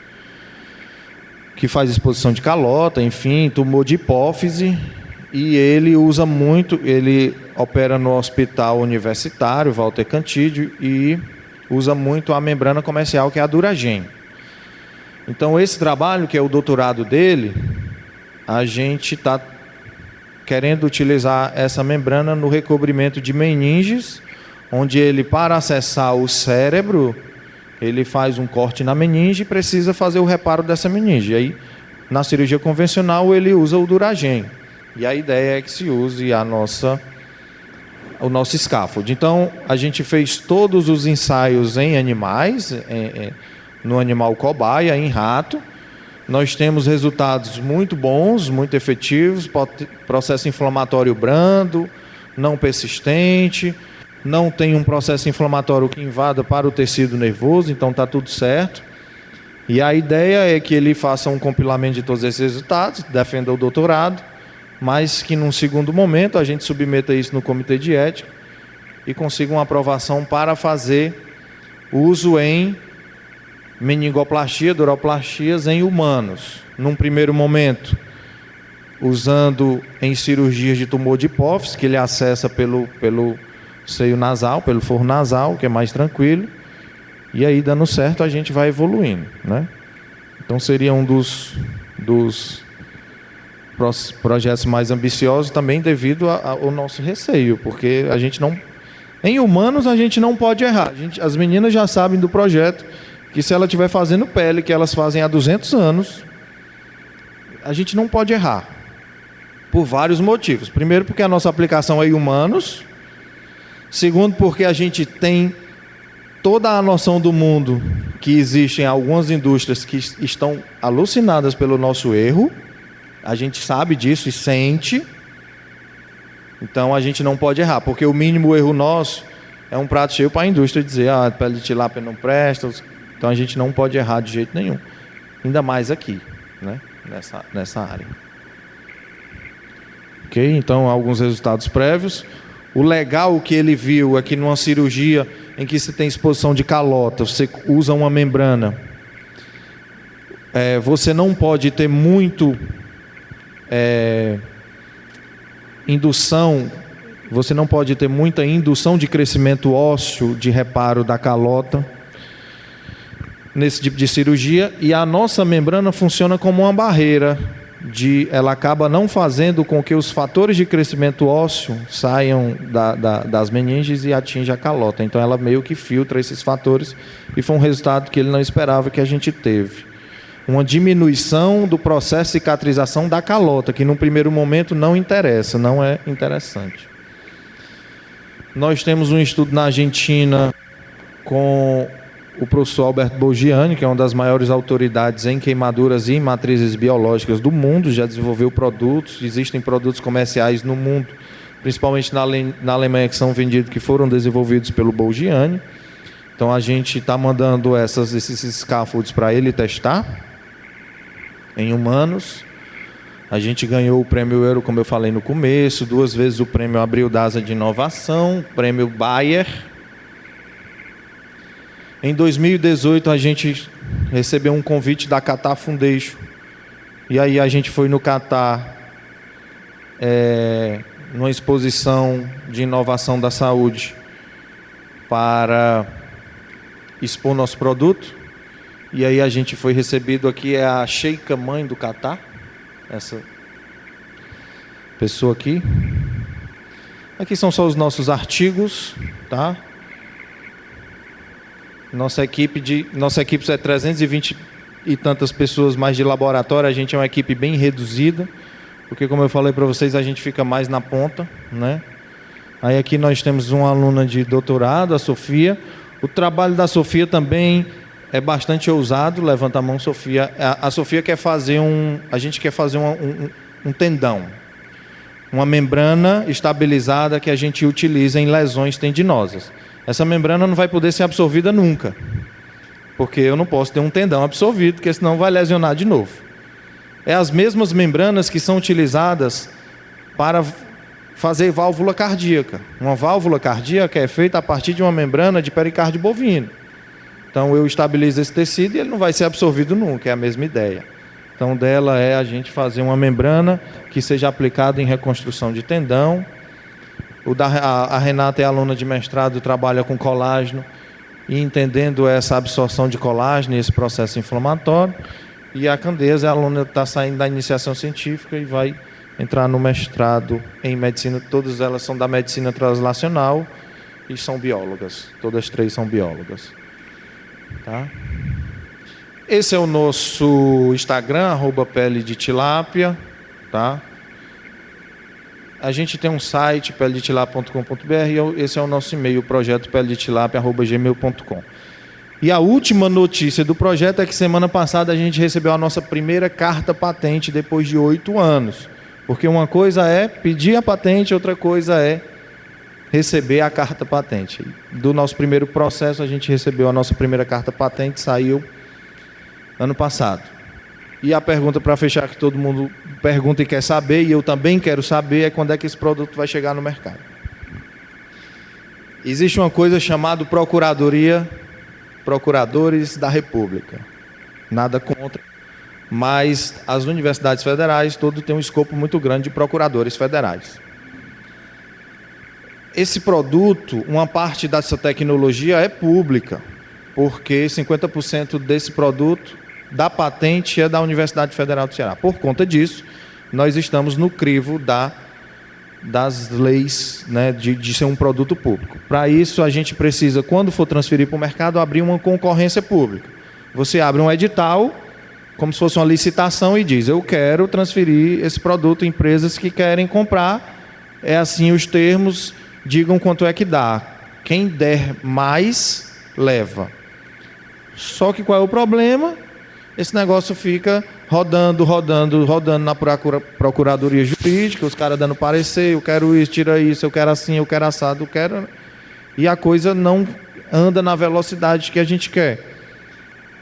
que faz exposição de calota, enfim, tumor de hipófise, e ele usa muito, ele opera no Hospital Universitário Walter Cantídio e usa muito a membrana comercial, que é a Duragen. Então, esse trabalho, que é o doutorado dele, a gente está querendo utilizar essa membrana no recobrimento de meninges, onde ele, para acessar o cérebro, ele faz um corte na meninge e precisa fazer o reparo dessa meninge. E aí, na cirurgia convencional, ele usa o Duragen. E a ideia é que se use o nosso scaffold. Então, a gente fez todos os ensaios em animais, no animal cobaia, em rato. Nós temos resultados muito bons, muito efetivos, processo inflamatório brando, não persistente, não tem um processo inflamatório que invada para o tecido nervoso, então está tudo certo. E a ideia é que ele faça um compilamento de todos esses resultados, defenda o doutorado, mas que num segundo momento a gente submeta isso no comitê de ética e consiga uma aprovação para fazer uso em meningoplastia, duroplastias em humanos. Num primeiro momento, usando em cirurgias de tumor de hipófise, que ele acessa pelo seio nasal, pelo forro nasal, que é mais tranquilo. E aí, dando certo, a gente vai evoluindo, né? Então, seria um dos projetos mais ambiciosos, também devido ao nosso receio, porque a gente não... Em humanos, a gente não pode errar. As meninas já sabem do projeto, que se ela estiver fazendo pele, que elas fazem há 200 anos, a gente não pode errar, por vários motivos. Primeiro, porque a nossa aplicação é em humanos. Segundo, porque a gente tem toda a noção do mundo que existem algumas indústrias que estão alucinadas pelo nosso erro. A gente sabe disso e sente. Então, a gente não pode errar, porque o mínimo erro nosso é um prato cheio para a indústria dizer: a pele de tilápia não presta. Então, a gente não pode errar de jeito nenhum. Ainda mais aqui, né? Nessa área. Ok? Então, alguns resultados prévios. O legal que ele viu é que numa cirurgia em que você tem exposição de calota, você usa uma membrana, você não pode ter muito indução, você não pode ter muita indução de crescimento ósseo, de reparo da calota, nesse tipo de cirurgia, e a nossa membrana funciona como uma barreira, ela acaba não fazendo com que os fatores de crescimento ósseo saiam das meninges e atinjam a calota. Então ela meio que filtra esses fatores, e foi um resultado que ele não esperava, que a gente teve. Uma diminuição do processo de cicatrização da calota, que num primeiro momento não interessa, não é interessante. Nós temos um estudo na Argentina com o professor Alberto Bolgiani, que é uma das maiores autoridades em queimaduras e em matrizes biológicas do mundo, já desenvolveu produtos, existem produtos comerciais no mundo, principalmente na Alemanha, que são vendidos, que foram desenvolvidos pelo Bolgiani. Então a gente está mandando esses scaffolds para ele testar em humanos. A gente ganhou o prêmio Euro, como eu falei no começo, 2 vezes o prêmio Abril Dasa de Inovação, prêmio Bayer. Em 2018, a gente recebeu um convite da Qatar Foundation. E aí a gente foi no Qatar, numa exposição de inovação da saúde, para expor nosso produto. E aí a gente foi recebido aqui, é a Sheikha Mãe do Qatar, essa pessoa aqui. Aqui são só os nossos artigos, tá? Nossa equipe é 320 e tantas pessoas mais de laboratório. A gente é uma equipe bem reduzida, porque, como eu falei para vocês, a gente fica mais na ponta, né? Aí aqui nós temos uma aluna de doutorado, a Sofia. O trabalho da Sofia também é bastante ousado. Levanta a mão, Sofia. A Sofia quer fazer a gente quer fazer um tendão, uma membrana estabilizada que a gente utiliza em lesões tendinosas. essa membrana não vai poder ser absorvida nunca, porque eu não posso ter um tendão absorvido, porque senão vai lesionar de novo. É as mesmas membranas que são utilizadas para fazer válvula cardíaca. Uma válvula cardíaca é feita a partir de uma membrana de pericárdio bovino. Então eu estabilizo esse tecido e ele não vai ser absorvido nunca, é a mesma ideia. Então dela é a gente fazer uma membrana que seja aplicada em reconstrução de tendão. A Renata é aluna de mestrado, trabalha com colágeno, e entendendo essa absorção de colágeno e esse processo inflamatório. E a Candeza, a aluna está saindo da iniciação científica e vai entrar no mestrado em medicina. Todas elas são da medicina translacional e são biólogas. Todas três são biólogas. Tá? Esse é o nosso Instagram, @pele de tilápia. Tá? A gente tem um site, peledetilapia.com.br, e esse é o nosso e-mail, projeto peledetilapia@gmail.com. E a última notícia do projeto é que semana passada a gente recebeu a nossa primeira carta patente depois de 8 anos. Porque uma coisa é pedir a patente, outra coisa é receber a carta patente. Do nosso primeiro processo, a gente recebeu a nossa primeira carta patente, saiu ano passado. E a pergunta para fechar, que todo mundo pergunta e quer saber, e eu também quero saber, é quando é que esse produto vai chegar no mercado. Existe uma coisa chamada Procuradores da República. Nada contra, mas as universidades federais todas têm um escopo muito grande de procuradores federais. Esse produto, uma parte dessa tecnologia é pública, porque 50% desse produto, da patente, é da Universidade Federal do Ceará. Por conta disso, nós estamos no crivo das leis, né, de ser um produto público. Para isso, a gente precisa, quando for transferir para o mercado, abrir uma concorrência pública. Você abre um edital, como se fosse uma licitação, e diz: eu quero transferir esse produto em empresas que querem comprar. É assim os termos, digam quanto é que dá. Quem der mais, leva. Só que qual é o problema? Esse negócio fica rodando na procuradoria jurídica, os caras dando parecer, eu quero isso, tira isso, eu quero assim, eu quero assado, eu quero... E a coisa não anda na velocidade que a gente quer.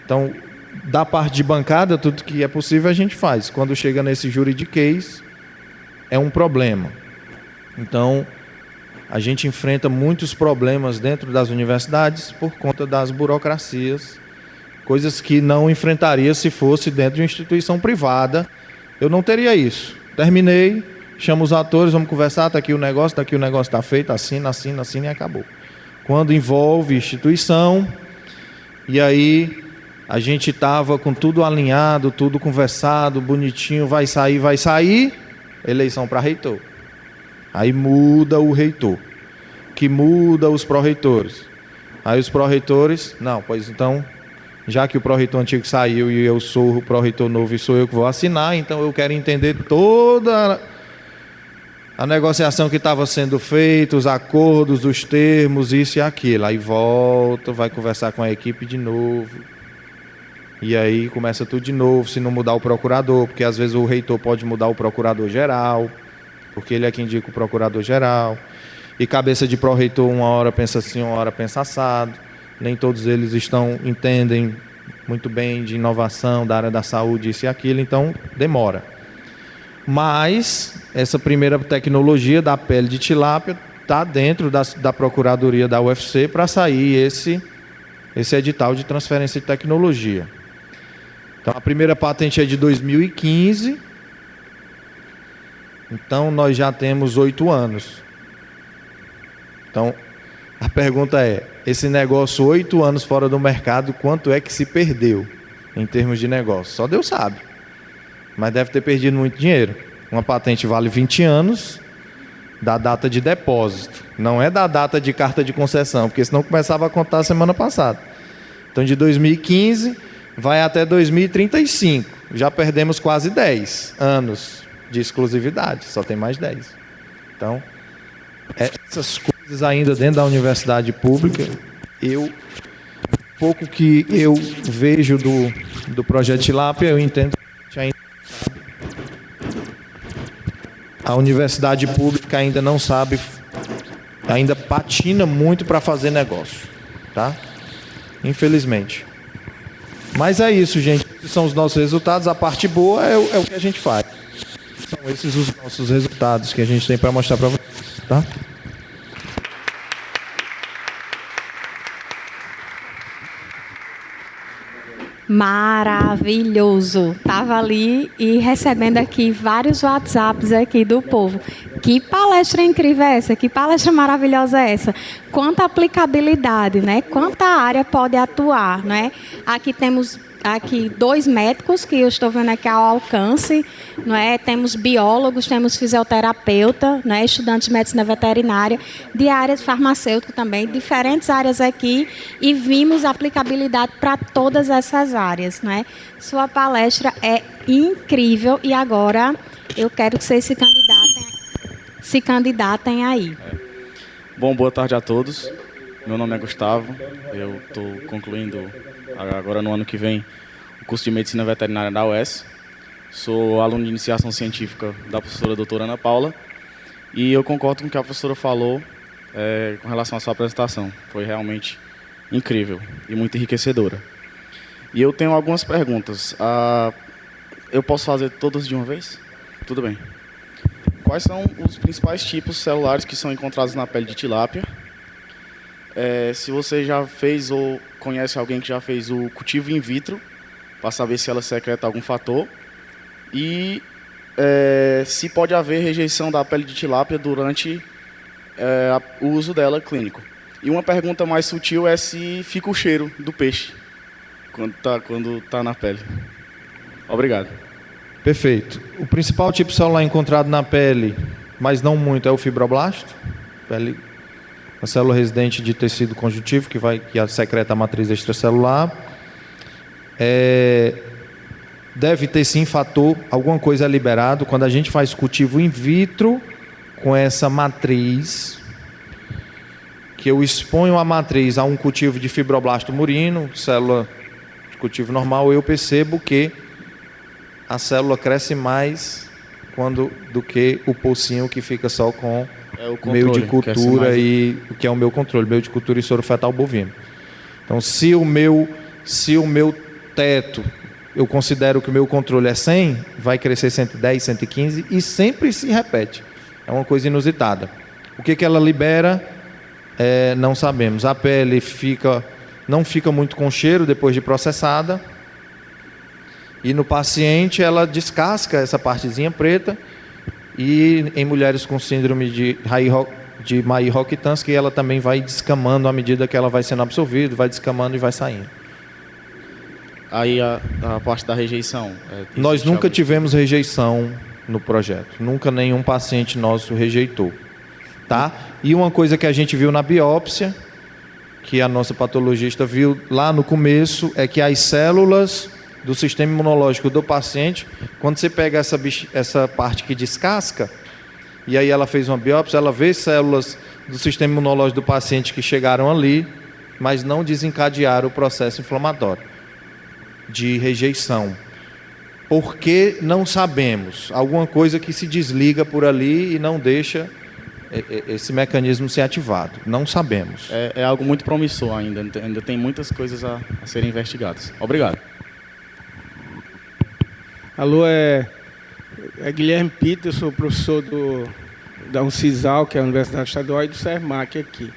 Então, da parte de bancada, tudo que é possível a gente faz. Quando chega nesse juridiquês, é um problema. Então, a gente enfrenta muitos problemas dentro das universidades por conta das burocracias, coisas que não enfrentaria se fosse dentro de uma instituição privada. Eu não teria isso. Terminei, chamo os atores, vamos conversar, está aqui o negócio está feito, assina e acabou. Quando envolve instituição, e aí a gente estava com tudo alinhado, tudo conversado, bonitinho, vai sair, eleição para reitor. Aí muda o reitor, que muda os pró-reitores. Aí os pró-reitores, não, pois então... já que o pró-reitor antigo saiu e eu sou o pró-reitor novo e sou eu que vou assinar, então eu quero entender toda a negociação que estava sendo feita, os acordos, os termos, isso e aquilo. Aí volta, vai conversar com a equipe de novo. E aí começa tudo de novo, se não mudar o procurador, porque às vezes o reitor pode mudar o procurador-geral, porque ele é quem indica o procurador-geral. E cabeça de pró-reitor, uma hora pensa assim, uma hora pensa assado. Nem todos eles entendem muito bem de inovação, da área da saúde, isso e aquilo, então demora. Mas essa primeira tecnologia da pele de tilápia está dentro da Procuradoria da UFC para sair esse edital de transferência de tecnologia. Então a primeira patente é de 2015, então nós já temos 8 anos. Então a pergunta é, esse negócio 8 anos fora do mercado, quanto é que se perdeu em termos de negócio? Só Deus sabe. Mas deve ter perdido muito dinheiro. Uma patente vale 20 anos da data de depósito. Não é da data de carta de concessão, porque senão começava a contar semana passada. Então de 2015 vai até 2035. Já perdemos quase 10 anos de exclusividade. Só tem mais 10. Então, essas coisas ainda dentro da universidade pública, pouco que eu vejo do projeto Tilápia, eu entendo que ainda a universidade pública ainda não sabe ainda patina muito para fazer negócio, tá? Infelizmente. Mas é isso, gente. Esses são os nossos resultados. A parte boa é o que a gente faz. São esses os nossos resultados que a gente tem para mostrar para vocês, tá? Maravilhoso. Tava ali e recebendo aqui vários WhatsApps aqui do povo. Que palestra incrível é essa? Que palestra maravilhosa é essa? Quanta aplicabilidade, né? Quanta área pode atuar, né? Aqui temos aqui 2 médicos que eu estou vendo aqui ao alcance, não é? Temos biólogos, temos fisioterapeuta, né? Estudantes de medicina veterinária, de áreas farmacêuticas também, diferentes áreas aqui, e vimos aplicabilidade para todas essas áreas, né? Sua palestra é incrível e agora eu quero que vocês se candidatem aí. Bom, boa tarde a todos. Meu nome é Gustavo, eu estou concluindo agora no ano que vem o curso de Medicina Veterinária da UES. Sou aluno de iniciação científica da professora doutora Ana Paula e eu concordo com o que a professora falou com relação à sua apresentação. Foi realmente incrível e muito enriquecedora. E eu tenho algumas perguntas. Eu posso fazer todas de uma vez? Tudo bem. Quais são os principais tipos celulares que são encontrados na pele de tilápia? Se você já fez ou conhece alguém que já fez o cultivo in vitro, para saber se ela secreta algum fator. E se pode haver rejeição da pele de tilápia durante o uso dela clínico. E uma pergunta mais sutil é se fica o cheiro do peixe quando tá na pele. Obrigado. Perfeito. O principal tipo celular encontrado na pele, mas não muito, é o fibroblasto. A célula residente de tecido conjuntivo que secreta a matriz extracelular. Deve ter sim fator, alguma coisa é liberado. Quando a gente faz cultivo in vitro com essa matriz, que eu exponho a matriz a um cultivo de fibroblasto murino, célula de cultivo normal, eu percebo que a célula cresce mais do que o pocinho que fica só com o meio de cultura e o que é o meu controle, meio de cultura e soro fetal bovino. Então, se o meu teto, eu considero que o meu controle é 100, vai crescer 110, 115 e sempre se repete. É uma coisa inusitada. O que ela libera, não sabemos. A pele não fica muito com cheiro depois de processada. E no paciente ela descasca essa partezinha preta. E em mulheres com síndrome de Mayer-Rokitansky, ela também vai descamando à medida que ela vai sendo absorvida, vai descamando e vai saindo. Aí a parte da rejeição. Nós nunca tivemos rejeição no projeto. Nunca nenhum paciente nosso rejeitou. Tá? E uma coisa que a gente viu na biópsia, que a nossa patologista viu lá no começo, é que as células do sistema imunológico do paciente, quando você pega essa parte que descasca, e aí ela fez uma biópsia, ela vê células do sistema imunológico do paciente que chegaram ali, mas não desencadearam o processo inflamatório de rejeição. Por que não sabemos? Alguma coisa que se desliga por ali e não deixa esse mecanismo ser ativado. Não sabemos. É algo muito promissor ainda tem muitas coisas a serem investigadas. Obrigado. Alô, é Guilherme Pita, eu sou professor da Uncisal, que é a Universidade Estadual, e do SERMAC aqui.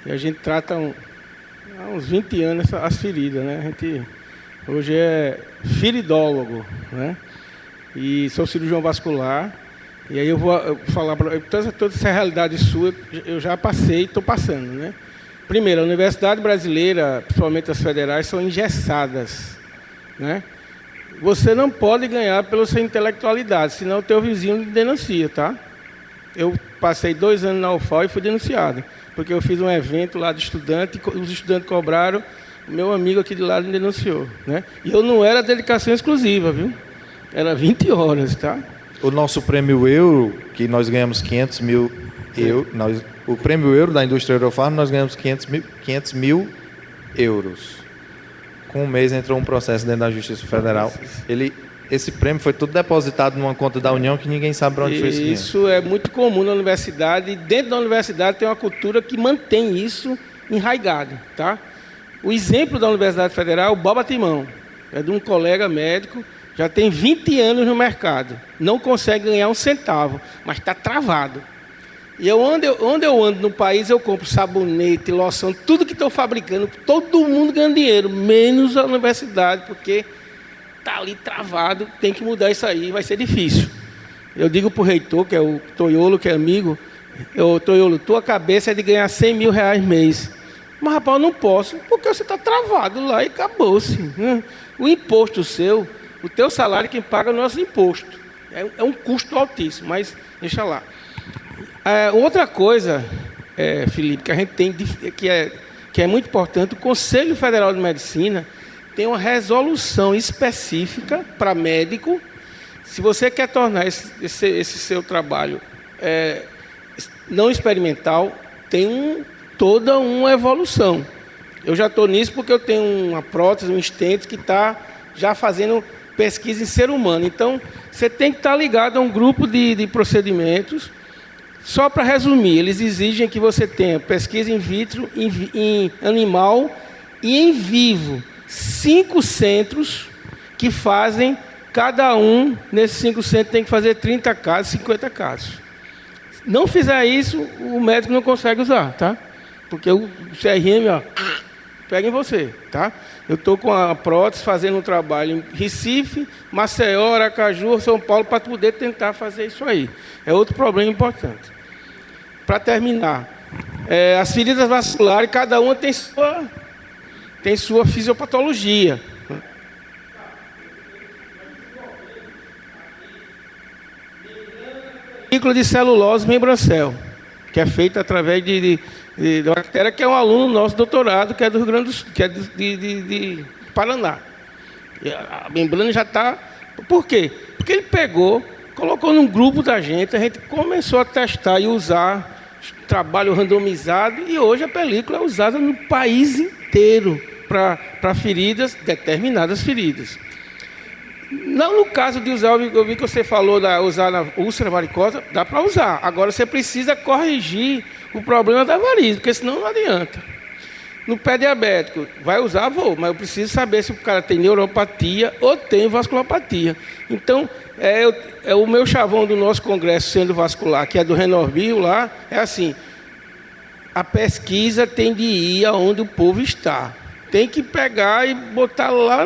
E a gente trata há uns 20 anos as feridas, né? A gente hoje é feridólogo, né? E sou cirurgião vascular. E aí eu vou falar para toda essa realidade sua, eu já passei e estou passando, né? Primeiro, a Universidade Brasileira, principalmente as federais, são engessadas, né? Você não pode ganhar pela sua intelectualidade, senão o teu vizinho lhe denuncia, tá? Eu passei 2 anos na UFAL e fui denunciado, porque eu fiz um evento lá de estudante, e os estudantes cobraram, o meu amigo aqui de lado me denunciou, né? E eu não era dedicação exclusiva, viu? Era 20 horas, tá? O nosso prêmio Euro, que nós ganhamos 500 mil euros, o prêmio Euro da indústria Eurofarm, nós ganhamos 500 mil euros. Com um mês entrou um processo dentro da Justiça Federal. Ele esse prêmio foi tudo depositado numa conta da União que ninguém sabe para onde foi esse dinheiro. Isso é muito comum na universidade, e dentro da universidade tem uma cultura que mantém isso enraizado, tá? O exemplo da Universidade Federal, o Boba Timão, é de um colega médico, já tem 20 anos no mercado, não consegue ganhar um centavo, mas está travado. E onde eu ando no país, eu compro sabonete, loção, tudo que estou fabricando, todo mundo ganha dinheiro, menos a universidade, porque está ali travado, tem que mudar isso aí, vai ser difícil. Eu digo para o reitor, que é o Toiolo, que é amigo, Toiolo, tua cabeça é de ganhar 100 mil reais mês. Mas, rapaz, eu não posso, porque você está travado lá e acabou-se. O imposto seu, o teu salário, quem paga é o nosso imposto. É um custo altíssimo, mas deixa lá. Outra coisa, Felipe, que a gente tem, que é muito importante, o Conselho Federal de Medicina tem uma resolução específica para médico. Se você quer tornar esse seu trabalho não experimental, tem toda uma evolução. Eu já estou nisso porque eu tenho uma prótese, um stent que está já fazendo pesquisa em ser humano. Então, você tem que estar ligado a um grupo de procedimentos. Só para resumir, eles exigem que você tenha pesquisa in vitro, em animal e em vivo. 5 centros que fazem, cada um, nesses 5 centros, tem que fazer 30 casos, 50 casos. Não fizer isso, o médico não consegue usar, tá? Porque o CRM, ó, pega em você, tá? Eu estou com a prótese fazendo um trabalho em Recife, Maceió, Aracaju, São Paulo, para poder tentar fazer isso aí. É outro problema importante. Para terminar, as feridas vasculares, cada uma tem sua fisiopatologia. Ciclo de celulose membrancel, que é feito através de bactéria, que é um aluno nosso doutorado, que é do Rio Grande do Sul, que é de Paraná. E a membrana já está... Por quê? Porque ele pegou, colocou num grupo da gente, a gente começou a testar e usar trabalho randomizado, e hoje a película é usada no país inteiro para feridas, determinadas feridas. Não no caso de usar, eu vi que você falou de usar na úlcera varicosa, dá para usar. Agora você precisa corrigir o problema da varize, porque senão não adianta. No pé diabético, vai usar, mas eu preciso saber se o cara tem neuropatia ou tem vasculopatia. Então, o meu chavão do nosso congresso sendo vascular, que é do Renorbio lá, é assim, a pesquisa tem de ir aonde o povo está. Tem que pegar e botar lá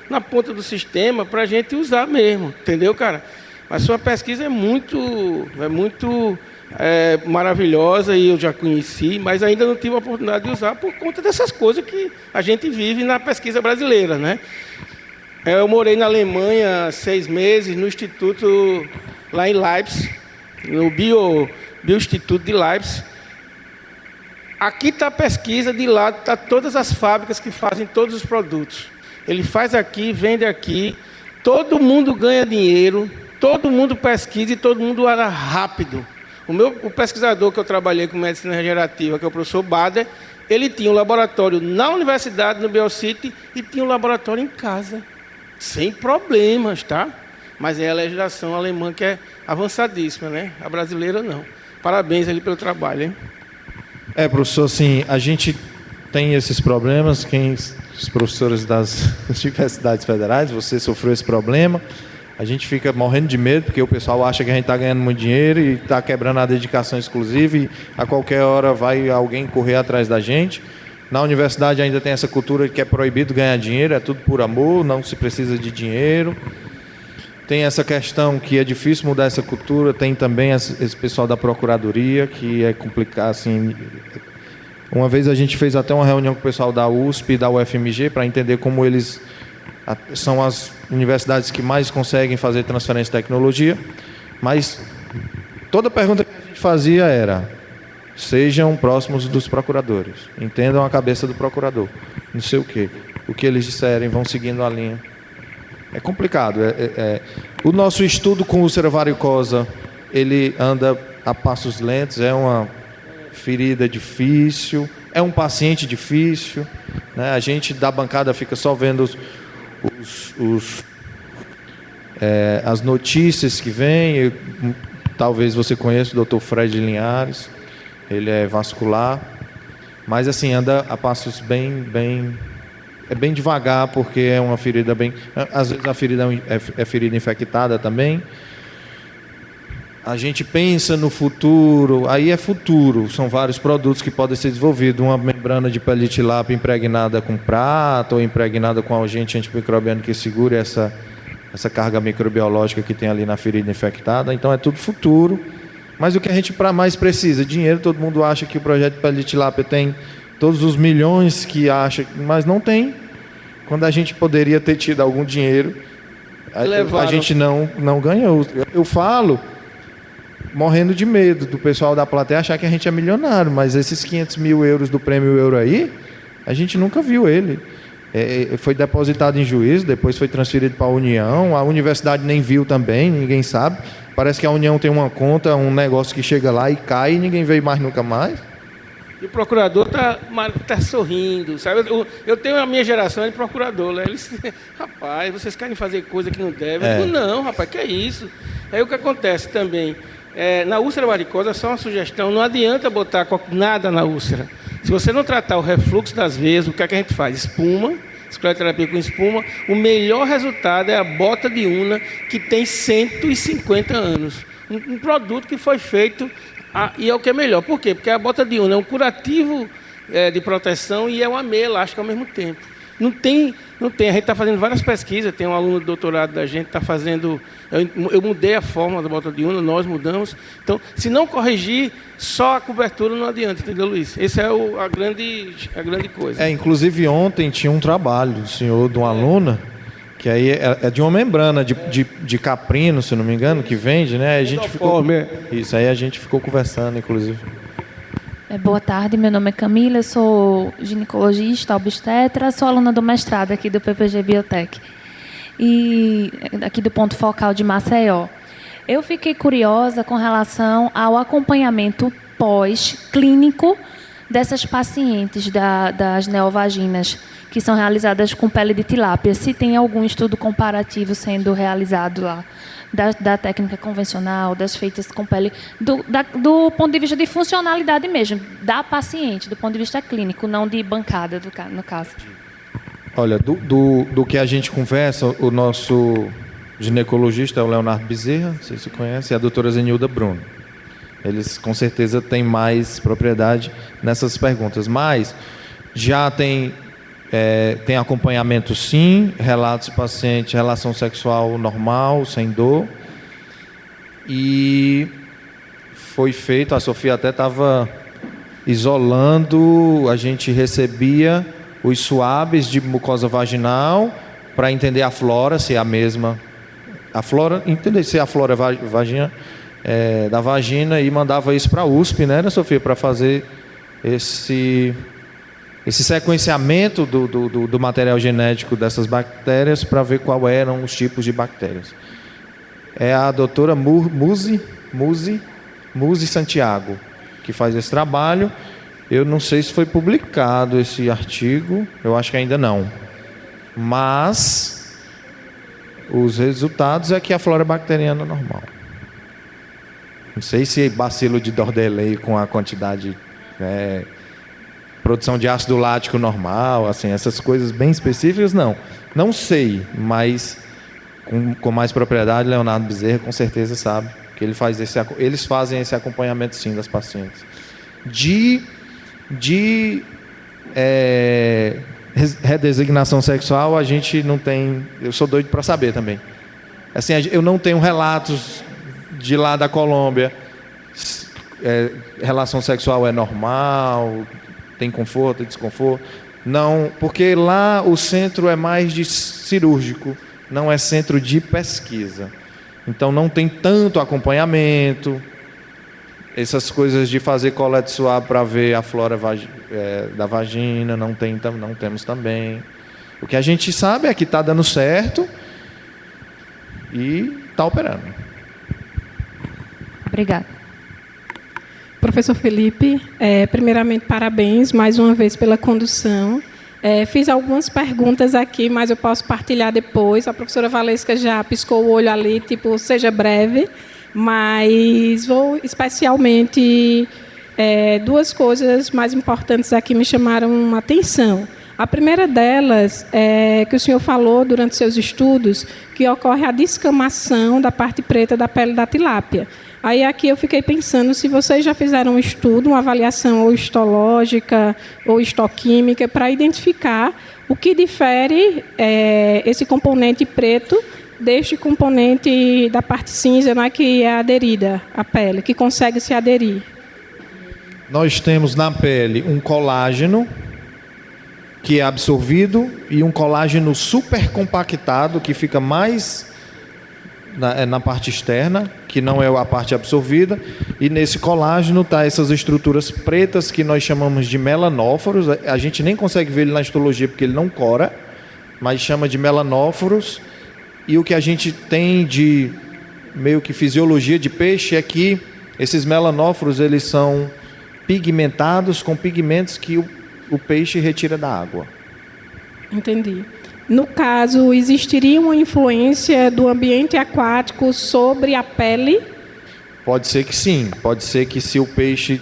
na ponta do sistema para a gente usar mesmo, entendeu, cara? Mas sua pesquisa é muito maravilhosa e eu já conheci, mas ainda não tive a oportunidade de usar por conta dessas coisas que a gente vive na pesquisa brasileira, né? Eu morei na Alemanha 6 meses, no instituto lá em Leipzig, no Bioinstituto de Leipzig. Aqui está a pesquisa, de lado está todas as fábricas que fazem todos os produtos. Ele faz aqui, vende aqui, todo mundo ganha dinheiro, todo mundo pesquisa e todo mundo anda rápido. O pesquisador que eu trabalhei com medicina regenerativa, que é o professor Bader, ele tinha um laboratório na universidade, no Biocity, e tinha um laboratório em casa, sem problemas, tá? Mas é a legislação alemã que é avançadíssima, né? A brasileira não. Parabéns ali pelo trabalho, hein? Professor, assim, a gente tem esses problemas, os professores das universidades federais, você sofreu esse problema, a gente fica morrendo de medo, porque o pessoal acha que a gente está ganhando muito dinheiro e está quebrando a dedicação exclusiva e a qualquer hora vai alguém correr atrás da gente. Na universidade ainda tem essa cultura de que é proibido ganhar dinheiro, é tudo por amor, não se precisa de dinheiro. Tem essa questão que é difícil mudar essa cultura, tem também esse pessoal da Procuradoria, que é complicado, assim. Uma vez a gente fez até uma reunião com o pessoal da USP e da UFMG para entender como eles são as universidades que mais conseguem fazer transferência de tecnologia, mas toda pergunta que a gente fazia era: sejam próximos dos procuradores, entendam a cabeça do procurador, não sei o quê. O que eles disserem, vão seguindo a linha. É complicado. O nosso estudo com úlcera varicosa, ele anda a passos lentos, é uma ferida difícil, é um paciente difícil, né? A gente da bancada fica só vendo as notícias que vêm, talvez você conheça o Dr. Fred Linhares, ele é vascular, mas assim, anda a passos bem devagar, porque é uma ferida às vezes a ferida é ferida infectada também. A gente pensa no futuro, aí é futuro, são vários produtos que podem ser desenvolvidos, uma membrana de pele de tilápia impregnada com prata ou impregnada com agente antimicrobiano que segure essa carga microbiológica que tem ali na ferida infectada. Então é tudo futuro, mas o que a gente mais precisa? Dinheiro. Todo mundo acha que o projeto de pele de tilápia tem todos os milhões que acha, mas não tem. Quando a gente poderia ter tido algum dinheiro, a gente não ganhou. Eu falo morrendo de medo do pessoal da plateia achar que a gente é milionário, mas esses 500 mil euros do prêmio Euro aí, a gente nunca viu ele. Foi depositado em juízo, depois foi transferido para a União, a universidade nem viu também, ninguém sabe. Parece que a União tem uma conta, um negócio que chega lá e cai e ninguém veio mais nunca mais. E o procurador tá sorrindo, sabe? Eu tenho a minha geração de procurador, né? Eles, rapaz, vocês querem fazer coisa que não devem? Eu digo, não, rapaz, que é isso? Aí o que acontece também, na úlcera varicosa, só uma sugestão, não adianta botar nada na úlcera. Se você não tratar o refluxo das veias, o que é que a gente faz? Espuma, escleroterapia com espuma. O melhor resultado é a bota de Una, que tem 150 anos. Um produto que foi feito, e é o que é melhor. Por quê? Porque a bota de Una é um curativo de proteção e é uma meia elástica ao mesmo tempo. Não tem. A gente está fazendo várias pesquisas, tem um aluno de doutorado da gente que está fazendo... Eu mudei a forma da bota de Una, nós mudamos. Então, se não corrigir, só a cobertura não adianta, entendeu, Luiz? Essa é a grande coisa. Inclusive, ontem tinha um trabalho do senhor, de uma aluna, que aí é de uma membrana de caprino, se não me engano, que vende, né? A gente Isso, aí a gente ficou conversando, inclusive. Boa tarde, meu nome é Camila, eu sou ginecologista, obstetra, sou aluna do mestrado aqui do PPG Biotech, e aqui do ponto focal de Maceió. Eu fiquei curiosa com relação ao acompanhamento pós-clínico dessas pacientes das neovaginas que são realizadas com pele de tilápia, se tem algum estudo comparativo sendo realizado lá, da técnica convencional, das feitas com pele, do ponto de vista de funcionalidade mesmo, da paciente, do ponto de vista clínico, não de bancada, no caso. Olha, do que a gente conversa, o nosso ginecologista é o Leonardo Bezerra, não sei se você conhece, e a doutora Zenilda Bruno. Eles, com certeza, têm mais propriedade nessas perguntas, mas já tem acompanhamento, sim, relatos de paciente, relação sexual normal, sem dor. E foi feito, a Sofia até estava isolando, a gente recebia os suaves de mucosa vaginal para entender a flora, se é a mesma. Entender se é a flora da vagina, e mandava isso para a USP, né, Sofia, para fazer esse sequenciamento do material genético dessas bactérias para ver qual eram os tipos de bactérias. É a doutora Muzi Santiago que faz esse trabalho. Eu não sei se foi publicado esse artigo, eu acho que ainda não. Mas os resultados é que a flora bacteriana é normal. Não sei se bacilo de Dordeley com a quantidade... produção de ácido lático normal, assim, essas coisas bem específicas, não sei, mas com mais propriedade, Leonardo Bezerra com certeza sabe que eles fazem esse acompanhamento, sim, das pacientes. De redesignação sexual, a gente não tem, eu sou doido para saber também. Assim, eu não tenho relatos de lá da Colômbia, relação sexual é normal, tem conforto, tem desconforto. Não, porque lá o centro é mais de cirúrgico, não é centro de pesquisa. Então não tem tanto acompanhamento, essas coisas de fazer colete suave para ver a flora da vagina, não temos também. O que a gente sabe é que está dando certo e está operando. Obrigada. Professor Felipe, primeiramente, parabéns mais uma vez pela condução. Fiz algumas perguntas aqui, mas eu posso partilhar depois. A professora Valesca já piscou o olho ali, tipo, seja breve. Mas vou especialmente... duas coisas mais importantes aqui me chamaram a atenção. A primeira delas é que o senhor falou durante seus estudos que ocorre a descamação da parte preta da pele da tilápia. Aí aqui eu fiquei pensando se vocês já fizeram um estudo, uma avaliação ou histológica ou histoquímica para identificar o que difere esse componente preto deste componente da parte cinza, não é, que é aderida à pele, que consegue se aderir. Nós temos na pele um colágeno que é absorvido e um colágeno super compactado que fica mais na parte externa, que não é a parte absorvida, e nesse colágeno tá essas estruturas pretas que nós chamamos de melanóforos. A gente nem consegue ver ele na histologia porque ele não cora, mas chama de melanóforos. E o que a gente tem de meio que fisiologia de peixe é que esses melanóforos eles são pigmentados com pigmentos que o peixe retira da água. Entendi. No caso, existiria uma influência do ambiente aquático sobre a pele? Pode ser que sim. Pode ser que se o peixe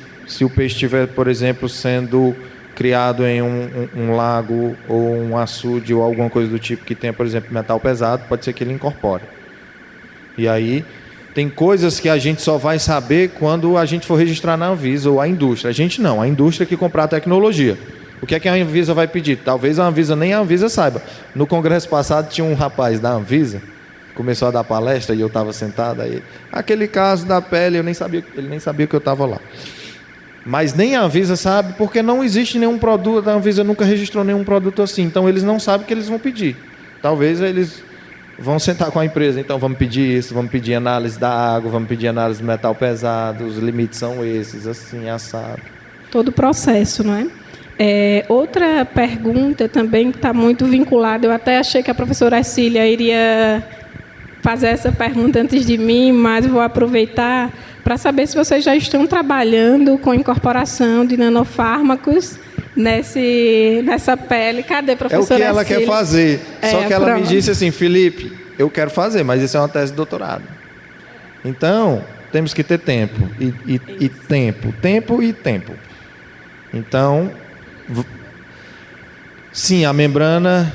estiver, por exemplo, sendo criado em um lago ou um açude ou alguma coisa do tipo que tenha, por exemplo, metal pesado, pode ser que ele incorpore. E aí tem coisas que a gente só vai saber quando a gente for registrar na Anvisa ou a indústria. A gente não, a indústria que comprar a tecnologia. O que é que a Anvisa vai pedir? Talvez a Anvisa nem a Anvisa saiba. No congresso passado tinha um rapaz da Anvisa, começou a dar palestra e eu estava sentado aí. Aquele caso da pele, ele nem sabia que eu estava lá. Mas nem a Anvisa sabe, porque não existe nenhum produto, a Anvisa nunca registrou nenhum produto assim. Então eles não sabem o que eles vão pedir. Talvez eles vão sentar com a empresa, então vamos pedir isso, vamos pedir análise da água, vamos pedir análise de metal pesado, os limites são esses, assim, assado. Todo o processo, não é? Outra pergunta também que está muito vinculada, eu até achei que a professora Cília iria fazer essa pergunta antes de mim, mas vou aproveitar para saber se vocês já estão trabalhando com incorporação de nanofármacos nessa pele. Cadê a professora Cília? É o que ela quer fazer, só que ela pronto. me disse assim, Felipe, eu quero fazer, mas isso é uma tese de doutorado. Então, temos que ter tempo, e tempo e tempo. Então... Sim, a membrana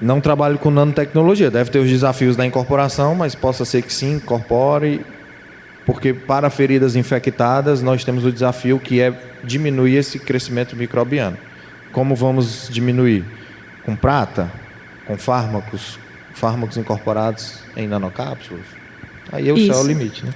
não trabalha com nanotecnologia. Deve ter os desafios da incorporação, mas possa ser que sim, incorpore, porque para feridas infectadas nós temos o desafio que é diminuir esse crescimento microbiano. Como vamos diminuir? Com prata? Com fármacos incorporados em nanocápsulas? Aí é o céu o limite, né?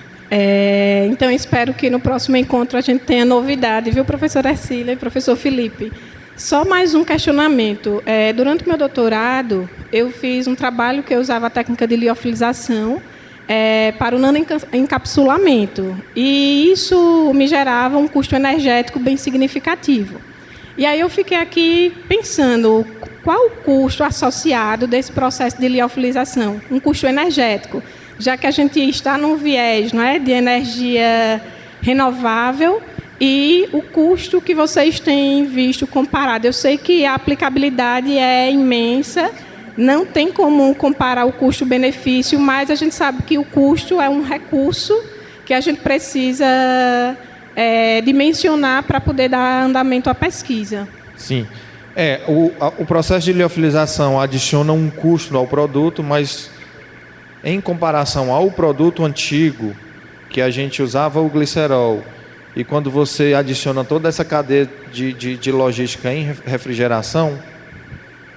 Então, espero que no próximo encontro a gente tenha novidade, viu, professora Ercília e professor Felipe? Só mais um questionamento. Durante o meu doutorado, eu fiz um trabalho que eu usava a técnica de liofilização para o nanoencapsulamento. E isso me gerava um custo energético bem significativo. E aí eu fiquei aqui pensando, qual o custo associado desse processo de liofilização? Um custo energético, já que a gente está num viés, não é, de energia renovável e o custo que vocês têm visto comparado. Eu sei que a aplicabilidade é imensa, não tem como comparar o custo-benefício, mas a gente sabe que o custo é um recurso que a gente precisa dimensionar para poder dar andamento à pesquisa. Sim. O processo de liofilização adiciona um custo ao produto, mas em comparação ao produto antigo, que a gente usava o glicerol, e quando você adiciona toda essa cadeia de logística em refrigeração,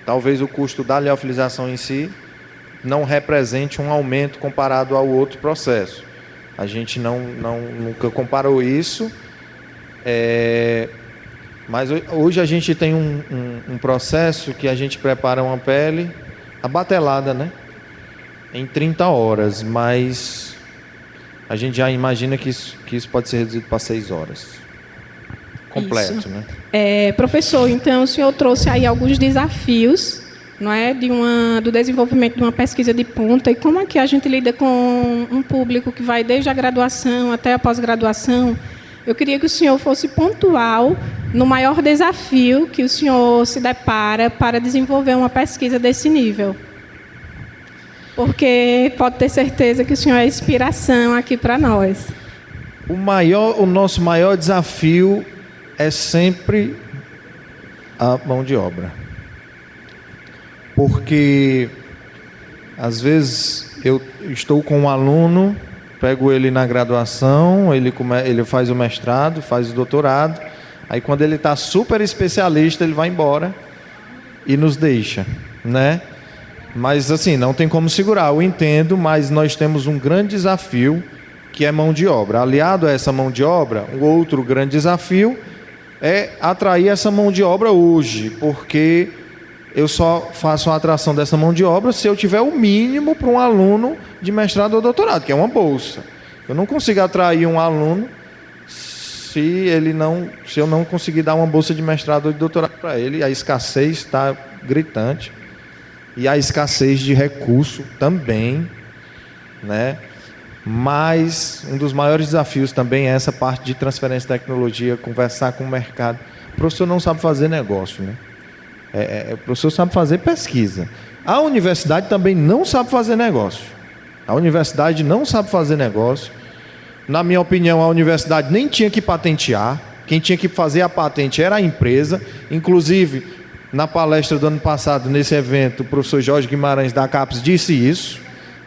talvez o custo da liofilização em si não represente um aumento comparado ao outro processo. A gente nunca comparou isso, mas hoje a gente tem um processo que a gente prepara uma pele abatelada, né? Em 30 horas, mas a gente já imagina que isso pode ser reduzido para 6 horas. Completo, isso. Né? Professor, então o senhor trouxe aí alguns desafios, não é, do desenvolvimento de uma pesquisa de ponta, e como é que a gente lida com um público que vai desde a graduação até a pós-graduação. Eu queria que o senhor fosse pontual no maior desafio que o senhor se depara para desenvolver uma pesquisa desse nível? Porque pode ter certeza que o senhor é inspiração aqui para nós. O nosso maior desafio é sempre a mão de obra. Porque, às vezes, eu estou com um aluno, pego ele na graduação, ele faz o mestrado, faz o doutorado, aí quando ele está super especialista, ele vai embora e nos deixa, né? Mas, assim, não tem como segurar, eu entendo, mas nós temos um grande desafio, que é mão de obra. Aliado a essa mão de obra, um outro grande desafio é atrair essa mão de obra hoje, porque eu só faço a atração dessa mão de obra se eu tiver o mínimo para um aluno de mestrado ou doutorado, que é uma bolsa. Eu não consigo atrair um aluno se eu não conseguir dar uma bolsa de mestrado ou de doutorado para ele. A escassez está gritante. E a escassez de recurso também, né? Mas um dos maiores desafios também é essa parte de transferência de tecnologia, conversar com o mercado. O professor não sabe fazer negócio, né? O professor sabe fazer pesquisa. A universidade também não sabe fazer negócio. A universidade não sabe fazer negócio. Na minha opinião, a universidade nem tinha que patentear. Quem tinha que fazer a patente era a empresa. Inclusive, na palestra do ano passado, nesse evento, o professor Jorge Guimarães da CAPES disse isso.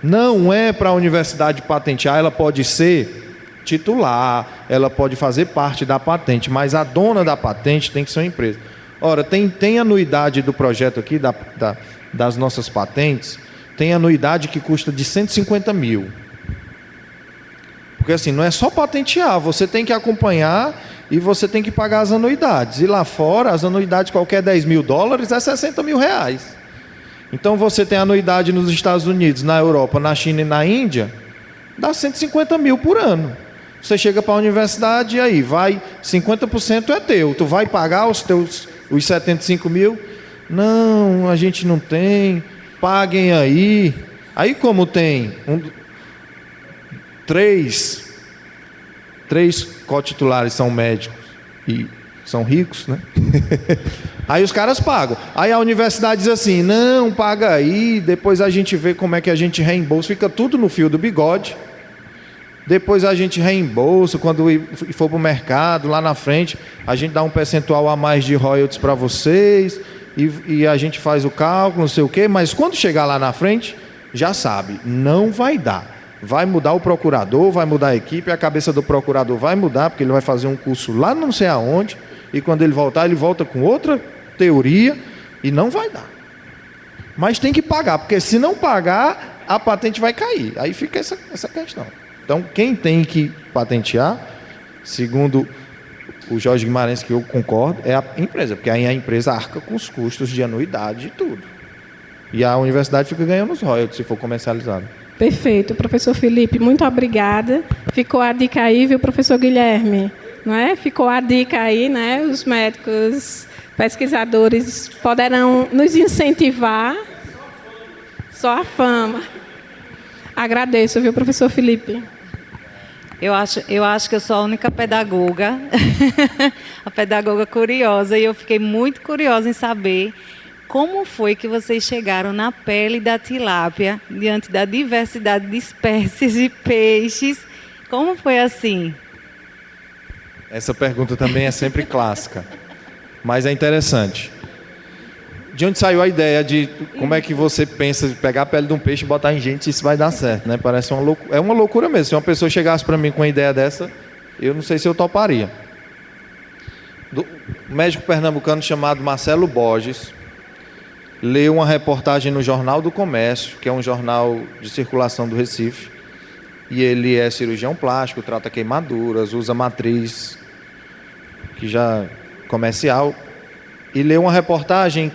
Não é para a universidade patentear, ela pode ser titular, ela pode fazer parte da patente, mas a dona da patente tem que ser uma empresa. Ora, tem anuidade do projeto aqui, das nossas patentes, tem anuidade que custa de 150 mil. Porque assim, não é só patentear, você tem que acompanhar e você tem que pagar as anuidades. E lá fora, as anuidades, qualquer 10 mil dólares é 60 mil reais. Então você tem anuidade nos Estados Unidos, na Europa, na China e na Índia, dá 150 mil por ano. Você chega para a universidade e aí, 50% é teu. Tu vai pagar os 75 mil? Não, a gente não tem. Paguem aí. Aí como tem três co-titulares são médicos e são ricos, né? Aí os caras pagam. Aí a universidade diz assim, não, paga aí, depois a gente vê como é que a gente reembolsa. Fica tudo no fio do bigode. Depois a gente reembolsa, quando for para o mercado, lá na frente, a gente dá um percentual a mais de royalties para vocês, e a gente faz o cálculo, não sei o quê, mas quando chegar lá na frente, já sabe, não vai dar. Vai mudar o procurador, vai mudar a equipe, a cabeça do procurador vai mudar, porque ele vai fazer um curso lá não sei aonde, e quando ele voltar, ele volta com outra teoria, e não vai dar. Mas tem que pagar, porque se não pagar, a patente vai cair. Aí fica essa questão. Então, quem tem que patentear, segundo o Jorge Guimarães, que eu concordo, é a empresa, porque aí a empresa arca com os custos de anuidade e tudo. E a universidade fica ganhando os royalties, se for comercializado. Perfeito, professor Felipe, muito obrigada. Ficou a dica aí, viu, professor Guilherme? Não é? Ficou a dica aí, né? Os médicos, pesquisadores poderão nos incentivar. Só a fama. Agradeço, viu, professor Felipe? Eu acho que eu sou a única pedagoga, a pedagoga curiosa, e eu fiquei muito curiosa em saber como foi que vocês chegaram na pele da tilápia, diante da diversidade de espécies de peixes. Como foi assim? Essa pergunta também é sempre clássica, mas é interessante. De onde saiu a ideia de como é que você pensa de pegar a pele de um peixe e botar em gente, isso vai dar certo, né? Parece uma loucura. É uma loucura mesmo. Se uma pessoa chegasse para mim com uma ideia dessa, eu não sei se eu toparia. Um médico pernambucano chamado Marcelo Borges leu uma reportagem no Jornal do Comércio, que é um jornal de circulação do Recife, e ele é cirurgião plástico, trata queimaduras, usa matriz, que já comercial, e leu uma reportagem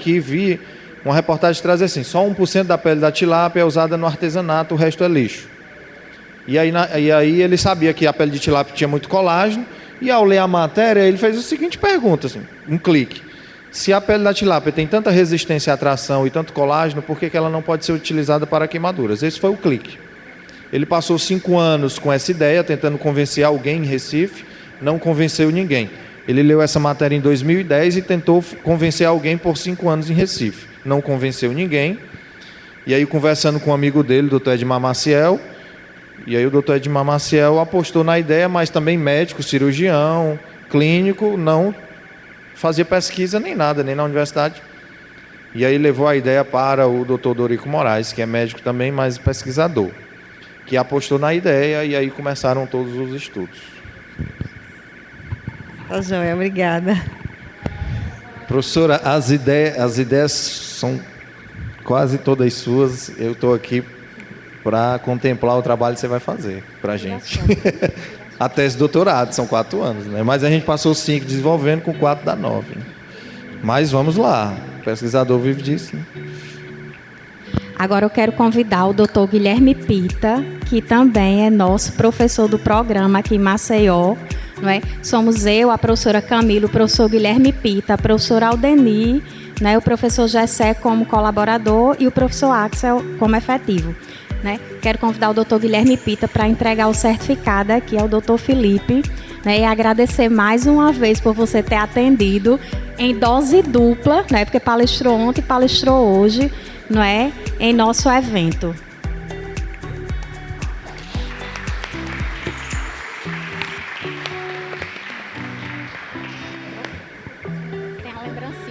uma reportagem que traz assim, só 1% da pele da tilápia é usada no artesanato, o resto é lixo. E aí ele sabia que a pele de tilápia tinha muito colágeno, e ao ler a matéria, ele fez a seguinte pergunta, assim, um clique. Se a pele da tilápia tem tanta resistência à tração e tanto colágeno, por que ela não pode ser utilizada para queimaduras? Esse foi o clique. Ele passou 5 anos com essa ideia, tentando convencer alguém em Recife, não convenceu ninguém. Ele leu essa matéria em 2010 e tentou convencer alguém por 5 anos em Recife. Não convenceu ninguém. E aí, conversando com um amigo dele, o Dr. Edmar Maciel, e aí o Dr. Edmar Maciel apostou na ideia, mas também médico, cirurgião, clínico, não fazia pesquisa nem nada, nem na universidade. E aí levou a ideia para o Dr. Dorico Moraes, que é médico também, mas pesquisador, que apostou na ideia e aí começaram todos os estudos. Tá joia, obrigada. Professora, as ideias são quase todas suas. Eu estou aqui para contemplar o trabalho que você vai fazer para a gente. A tese de doutorado, são 4 anos, né? Mas a gente passou 5 desenvolvendo, com 4 dá 9. Né? Mas vamos lá, o pesquisador vive disso. Né? Agora eu quero convidar o Dr. Guilherme Pita, que também é nosso professor do programa aqui em Maceió. Não é? Somos eu, a professora Camila, o professor Guilherme Pita, a professora Aldeni, né? O professor Gessé como colaborador e o professor Axel como efetivo. Né? Quero convidar o Dr. Guilherme Pita para entregar o certificado aqui ao Dr. Felipe, né? E agradecer mais uma vez por você ter atendido em dose dupla, né? Porque palestrou ontem e palestrou hoje, não é? Em nosso evento. Tem a lembrança.